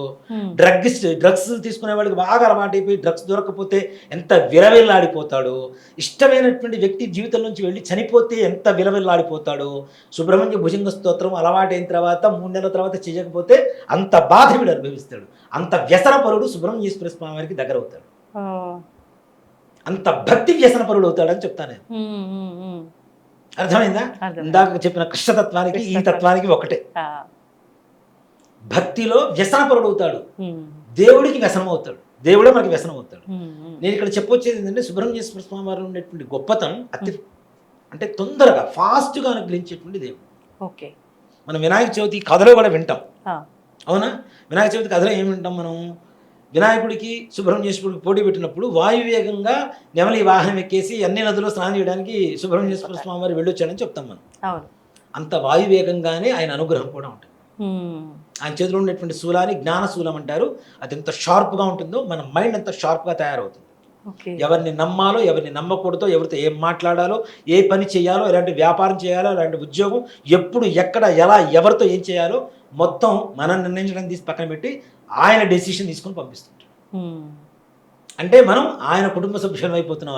డ్రగ్స్ తీసుకునే వాడికి బాగా అలవాటైపోయి డ్రగ్స్ దొరకకపోతే ఎంత విలవిల్లాడిపోతాడో, ఇష్టమైనటువంటి వ్యక్తి జీవితం నుంచి వెళ్ళి చనిపోతే ఎంత విలవిల్లాడిపోతాడో, సుబ్రహ్మణ్య భుజంగ స్తోత్రం అలవాటైన తర్వాత 3 నెలల తర్వాత చేయకపోతే అంత బాధ వీడు అనుభవిస్తాడు. అంత వ్యసనపరుడు సుబ్రహ్మణ్యేశ్వర స్వామి వారికి దగ్గర అవుతాడు, అంత భక్తి వ్యసనపరుడు అవుతాడని చెప్తాను. అర్థమైందా? ఇందాక చెప్పిన కృష్ణతత్వానికి ఈ తత్వానికి ఒకటే. భక్తిలో వ్యసనపరుడు అవుతాడు, దేవుడికి వ్యసనం అవుతాడు, దేవుడే మనకి వ్యసనం అవుతాడు. నేను ఇక్కడ చెప్పొచ్చేది ఏంటంటే సుబ్రహ్మణ్యేశ్వర స్వామి వారిలో ఉండేటువంటి గొప్పతనం అంటే తొందరగా ఫాస్ట్గా అనుగ్రహించేటువంటి దేవుడు. ఓకే, మనం వినాయక చవితి కథలో కూడా వింటాం, అవునా? వినాయక చవితి కథలో ఏమి వింటాం మనం? వినాయకుడికి సుబ్రహ్మణ్యేశ్వరుడికి పోటీ పెట్టినప్పుడు వాయువేగంగా నెమలి వాహనం ఎక్కేసి అన్ని నదుల్లో స్నానం చేయడానికి సుబ్రహ్మణ్యేశ్వర స్వామి వారు వెళ్ళొచ్చాడని చెప్తాం మనం. అంత వాయువేగంగానే ఆయన అనుగ్రహం కూడా ఉంటుంది. ఆయన చేతిలో ఉండేటువంటి శూలాన్ని జ్ఞానశూలం అంటారు. అది ఎంత షార్ప్గా ఉంటుందో మన మైండ్ ఎంత షార్ప్గా తయారవుతుంది. ఎవరిని నమ్మాలో, ఎవరిని నమ్మకూడదో, ఎవరితో ఏం మాట్లాడాలో, ఏ పని చేయాలో, ఎలాంటి వ్యాపారం చేయాలో, ఎలాంటి ఉద్యోగం, ఎప్పుడు ఎక్కడ ఎలా ఎవరితో ఏం చేయాలో మొత్తం మనం నిర్ణయించడం తీసి పక్కన పెట్టి ఆయన డెసిషన్ తీసుకొని పంపిస్తుంటాడు. అంటే మనం ఆయన కుటుంబ సభ్యులం అయిపోతున్నాం,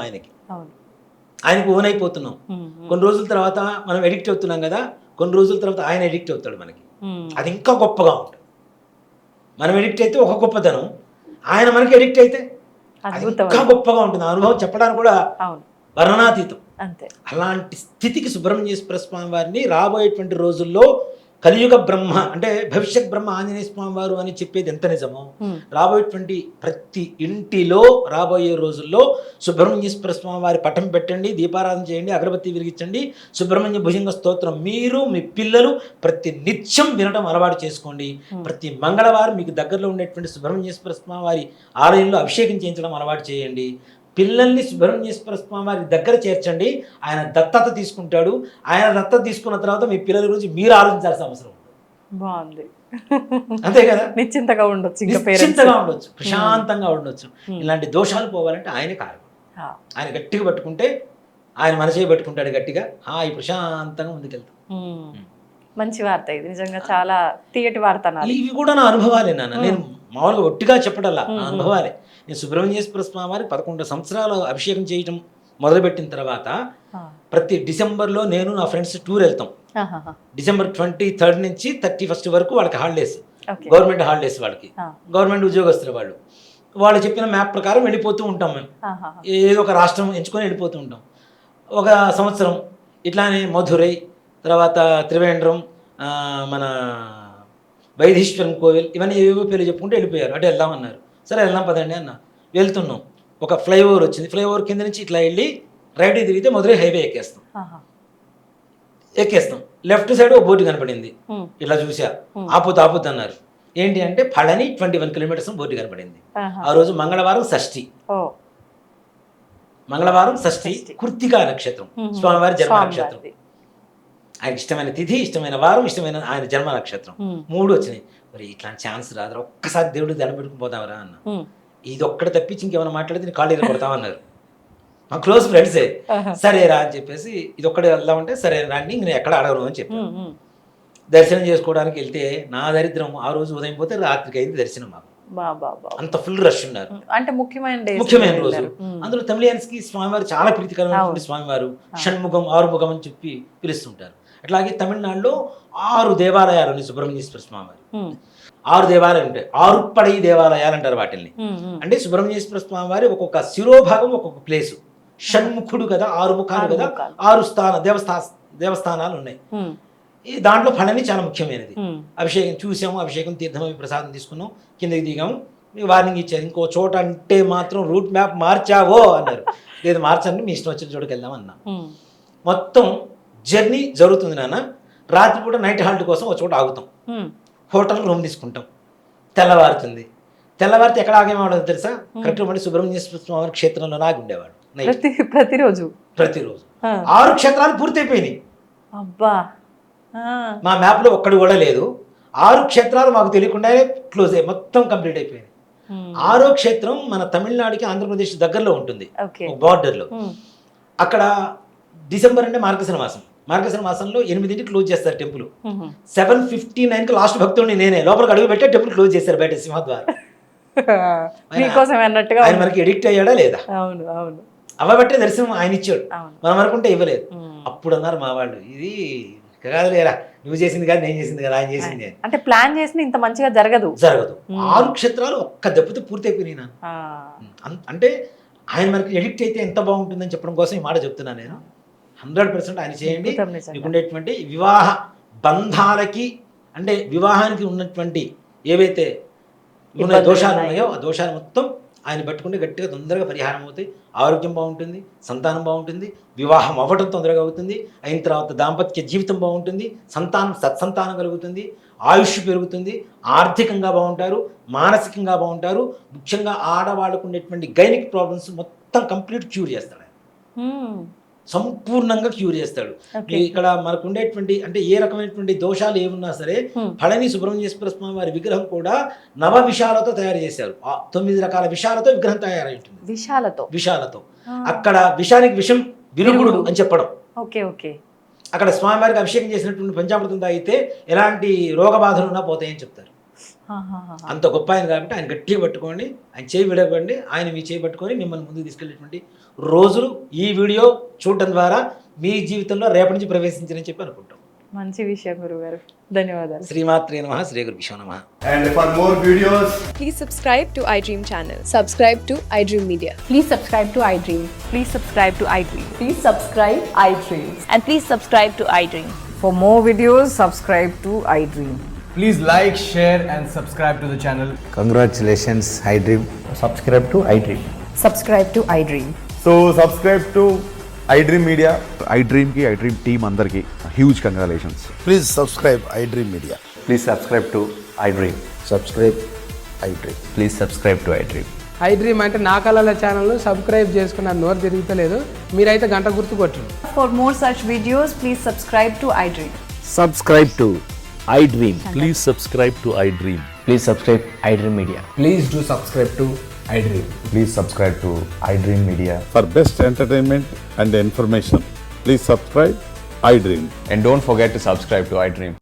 ఆయనకు ఓన్ అయిపోతున్నాం. కొన్ని రోజుల తర్వాత మనం ఎడిక్ట్ అవుతున్నాం కదా, కొన్ని రోజుల తర్వాత ఆయన ఎడిక్ట్ అవుతాడు మనకి. అది ఇంకా గొప్పగా ఉంటుంది. మనం ఎడిక్ట్ అయితే ఒక గొప్పతనం, ఆయన మనకి ఎడిక్ట్ అయితే ఇంకా గొప్పగా ఉంటుంది. అనుభవం చెప్పడానికి కూడా వర్ణనాతీతం. అలాంటి స్థితికి సుబ్రహ్మణ్యేశ్వర స్వామి వారిని రాబోయేటువంటి రోజుల్లో కలియుగ బ్రహ్మ అంటే భవిష్యత్ బ్రహ్మ ఆంజనేయ స్వామి వారు అని చెప్పేది ఎంత నిజమో, రాబోయేటువంటి ప్రతి ఇంటిలో రాబోయే రోజుల్లో సుబ్రహ్మణ్యేశ్వర స్వామి వారి పటం పెట్టండి, దీపారాధన చేయండి, అగరబత్తి వెలిగించండి, సుబ్రహ్మణ్య భుజంగ స్తోత్రం మీరు మీ పిల్లలు ప్రతి నిత్యం వినడం అలవాటు చేసుకోండి. ప్రతి మంగళవారం మీకు దగ్గరలో ఉండేటువంటి సుబ్రహ్మణ్యేశ్వర స్వామి వారి ఆలయంలో అభిషేకం చేయించడం అలవాటు చేయండి. పిల్లల్ని సుబ్రహ్మణ్యేశ్వర స్వామి వారి దగ్గర చేర్చండి, ఆయన దత్తత తీసుకుంటాడు. ఆయన దత్తత తీసుకున్న తర్వాత మీ పిల్లల గురించి మీరు ఆలోచించాల్సిన అవసరం బాగుంది. అంతే కదా, నిశ్చింతగా ఉండొచ్చు, ప్రశాంతంగా ఉండొచ్చు. ఇలాంటి దోషాలు పోవాలంటే ఆయనే కారణం. ఆయన గట్టిగా పట్టుకుంటే ఆయన మనసే పట్టుకుంటాడు గట్టిగా, హాయి ప్రశాంతంగా ముందుకెళ్తాం. మంచి వార్త ఇది, నిజంగా చాలా తీయటి వార్త. ఇవి కూడా నా అనుభవాలే నాన్న, నేను మామూలుగా ఒట్టిగా చెప్పడల్లా నా అనుభవాలే. నేను సుబ్రహ్మణ్యేశ్వర స్వామి వారి 11 సంవత్సరాలు అభిషేకం చేయడం మొదలుపెట్టిన తర్వాత ప్రతి డిసెంబర్లో నేను నా ఫ్రెండ్స్ టూర్ వెళ్తాం. డిసెంబర్ 23rd నుంచి 31st వరకు వాళ్ళకి హాలిడేస్, గవర్నమెంట్ హాలిడేస్, వాళ్ళకి గవర్నమెంట్ ఉద్యోగస్తులు వాళ్ళు చెప్పిన మ్యాప్ ప్రకారం వెళ్ళిపోతూ ఉంటాం. మేము ఏదో ఒక రాష్ట్రం ఎంచుకొని వెళ్ళిపోతూ ఉంటాం. ఒక సంవత్సరం ఇట్లానే మధురై, తర్వాత త్రివేంద్రం, మన వైదీశ్వరం కోవిల్, ఇవన్నీ ఏవో పేర్లు చెప్పుకుంటూ వెళ్ళిపోయారు. అటు వెళ్దామన్నారు. సరే వెళ్దాం పదండి అన్న. వెళ్తున్నాం, ఒక ఫ్లైఓవర్ వచ్చింది, ఫ్లైఓవర్ కింద నుంచి ఇట్లా వెళ్ళి రైట్ తిరిగితే మధురై హైవే ఎక్కేస్తాం. లెఫ్ట్ సైడ్ ఒక బోర్డు కనపడింది, ఇట్లా చూసా, ఆపుద్దు అన్నారు. ఏంటి అంటే పళని 21 kilometers బోర్డు కనపడింది. ఆ రోజు మంగళవారం షష్ఠి, కృత్తికా నక్షత్రం, స్వామివారి జన్మ నక్షత్రం. ఆయనకి ఇష్టమైన తిథి, ఇష్టమైన వారం, ఇష్టమైన ఆయన జన్మ నక్షత్రం 3 వచ్చినాయి. మరి ఇట్లాంటి ఛాన్స్ రాదు, ఒక్కసారి దేవుడు దండం పెట్టుకుని పోతామరా అన్న. ఇది ఒక్కటి తప్పించి ఇంకేమైనా మాట్లాడితే నేను కాళ్ళు కొడతామన్నారు మా క్లోజ్ ఫ్రెండ్సే. సరేరా అని చెప్పేసి ఇది ఒక్కడే వెళ్దామంటే సరే రండి, ఇంక నేను ఎక్కడ అడగను అని చెప్పాను. దర్శనం చేసుకోవడానికి వెళ్తే నా దరిద్రం, ఆ రోజు ఉదయం పోతే రాత్రికి అయింది దర్శనం. మాకు అంత ఫుల్ రష్ ఉన్నారు. అంటే ముఖ్యమైన రోజు. అందులో తమిళియన్స్ కి స్వామివారు చాలా ప్రీతికరమైన స్వామివారు, షణ్ముఖం, ఆరుముఖం అని చెప్పి పిలుస్తుంటారు. అట్లాగే తమిళనాడులో 6 దేవాలయాలు ఉన్నాయి సుబ్రహ్మణ్యేశ్వర స్వామివారు. 6 దేవాలయాలు ఉంటాయి, 6 పడై దేవాలయాలు అంటారు వాటిని. అంటే సుబ్రహ్మణ్యేశ్వర స్వామి వారి ఒక్కొక్క శిరోభాగం ఒక్కొక్క ప్లేసు. షణ్ముఖుడు కదా, 6 ముఖాలు కదా, 6 దేవస్థానాలు ఉన్నాయి. ఈ దాంట్లో ఫలని చాలా ముఖ్యమైనది. అభిషేకం చూసాము, అభిషేకం తీర్థం ప్రసాదం తీసుకున్నాం, కిందకి దిగాము, మీకు వార్నింగ్ ఇచ్చారు, ఇంకో చోట అంటే మాత్రం రూట్ మ్యాప్ మార్చావో అన్నారు. లేదు మార్చండి, మీ ఇష్టం వచ్చిన చోటుకి వెళ్దాం అన్నా. మొత్తం జర్నీ జరుగుతుంది నాన్న. రాత్రిపూట నైట్ హాల్ట్ కోసం ఒక చోట ఆగుతాం, హోటల్ రూమ్ తీసుకుంటాం. తెల్లవారుతుంది. తెల్లవారితే ఎక్కడ ఆగేవాడు తెలుసా? కరెక్ట్ మళ్ళీ సుబ్రహ్మణ్య స్వామి క్షేత్రంలో ఆగి ఉండేవాడు ప్రతిరోజు. 6 క్షేత్రాలు పూర్తయిపోయినాయి. అబ్బా, మా మ్యాప్లో ఒక్కడు కూడా లేదు. 6 క్షేత్రాలు మాకు తెలియకుండానే క్లోజ్ అయ్యి మొత్తం కంప్లీట్ అయిపోయింది. 6వ క్షేత్రం మన తమిళనాడుకి ఆంధ్రప్రదేశ్ దగ్గరలో ఉంటుంది, బార్డర్లో. అక్కడ డిసెంబర్ అంటే మార్గశిర మాసం. మార్గశిర మాసంలో 8ంటికి క్లోజ్ చేస్తారు టెంపుల్. 7:59కి లాస్ట్ భక్తుడిని నేనే లోపలికి అడుగు పెట్టే టెంపుల్ క్లోజ్ చేశారు బయట సింహద్వారం. ఆయన మనకి ఎడిక్ట్ అయ్యాడా లేదా? అవును అవును. అవ్వబట్టే దర్శనం ఆయన ఇచ్చాడు, మనం అనుకుంటే ఇవ్వలేదు. అప్పుడు అన్నారు మా వాళ్ళు, ఇది కాదులేరా, నువ్వు చేసింది కాదు నేను చేసింది కదా, ఆయన చేసింది. అంటే ప్లాన్ చేసిన ఇంత మంచిగా జరగదు. 6 క్షేత్రాలు ఒక్క దెబ్బతో పూర్తి అయిపోయినాయి నా. అంటే ఆయన మనకి ఎడిక్ట్ అయితే ఎంత బాగుంటుందని చెప్పడం కోసం ఈ మాట చెప్తున్నాను నేను. 100% ఆయన చేయండి. మీకు ఉండేటువంటి వివాహ బంధాలకి, అంటే వివాహానికి ఉన్నటువంటి ఏవైతే దోషాలు ఉన్నాయో ఆ దోషాలు మొత్తం ఆయన పట్టుకుంటే గట్టిగా తొందరగా పరిహారం అవుతాయి. ఆరోగ్యం బాగుంటుంది, సంతానం బాగుంటుంది, వివాహం అవ్వటం తొందరగా అవుతుంది. అయిన తర్వాత దాంపత్య జీవితం బాగుంటుంది, సత్సంతానం కలుగుతుంది, ఆయుష్ పెరుగుతుంది, ఆర్థికంగా బాగుంటారు, మానసికంగా బాగుంటారు. ముఖ్యంగా ఆడవాళ్ళకు ఉండేటువంటి గైనిక్ ప్రాబ్లమ్స్ మొత్తం కంప్లీట్ క్యూర్ చేస్తాడు ఆయన, సంపూర్ణంగా క్యూర్ చేస్తాడు. ఇక్కడ మనకు ఉండేటువంటి అంటే ఏ రకమైనటువంటి దోషాలు ఏమున్నా సరే, పళని సుబ్రహ్మణ్యేశ్వర స్వామి వారి విగ్రహం కూడా నవ విషాలతో తయారు చేశారు. 9 రకాల విషాలతో విగ్రహం తయారై ఉంటుంది. విషాలతో అక్కడ విషానికి విషం విరుగుడు అని చెప్పడం. అక్కడ స్వామివారికి అభిషేకం చేసినటువంటి పంచామృతం తాగితే ఎలాంటి రోగ బాధలు ఉన్నా పోతాయని చెప్తారు. అంత గొప్ప ఆయన కాబట్టి ఆయన గట్టిగా పట్టుకోండి, ఆయన చేయి విడవండి, ఆయన మీ చేయి పట్టుకొని మిమ్మల్ని ముందుకు తీసుకెళ్ళేటువంటి రోజులు ఈ వీడియో చూడటం ద్వారా మీ జీవితంలో రేపటి నుంచి ప్రవేశించారని చెప్పి అనుకుంటాం. మంచి విషయం గురుగారు, ధన్యవాదాలు. శ్రీమాత్రే నమః, శ్రీ గురుభ్యో నమః. And for more videos, please subscribe to iDream channel. Subscribe to iDream Media. Please subscribe to iDream. Please subscribe to iDream. Please subscribe iDream. And please subscribe to iDream. For more videos, subscribe to iDream. please like, share and subscribe to the channel. Congratulations, iDream. Subscribe to iDream. Subscribe to iDream. So subscribe to iDream Media. iDream ki iDream team andarki huge congratulations. Please subscribe iDream Media. Please subscribe to iDream. Subscribe iDream. Please subscribe to iDream. iDream అంటే నా కళల channel subscribe చేసుకున్న నోరు తిరుగుతలేదు, మీరైతే గంట గుర్తు కొట్టండి. For more such videos, please subscribe to iDream. Subscribe to iDream. Please subscribe to iDream. Please subscribe iDream Media. Please do subscribe to iDream. Please subscribe to iDream Media. For best entertainment and information, please subscribe iDream. And don't forget to subscribe to iDream.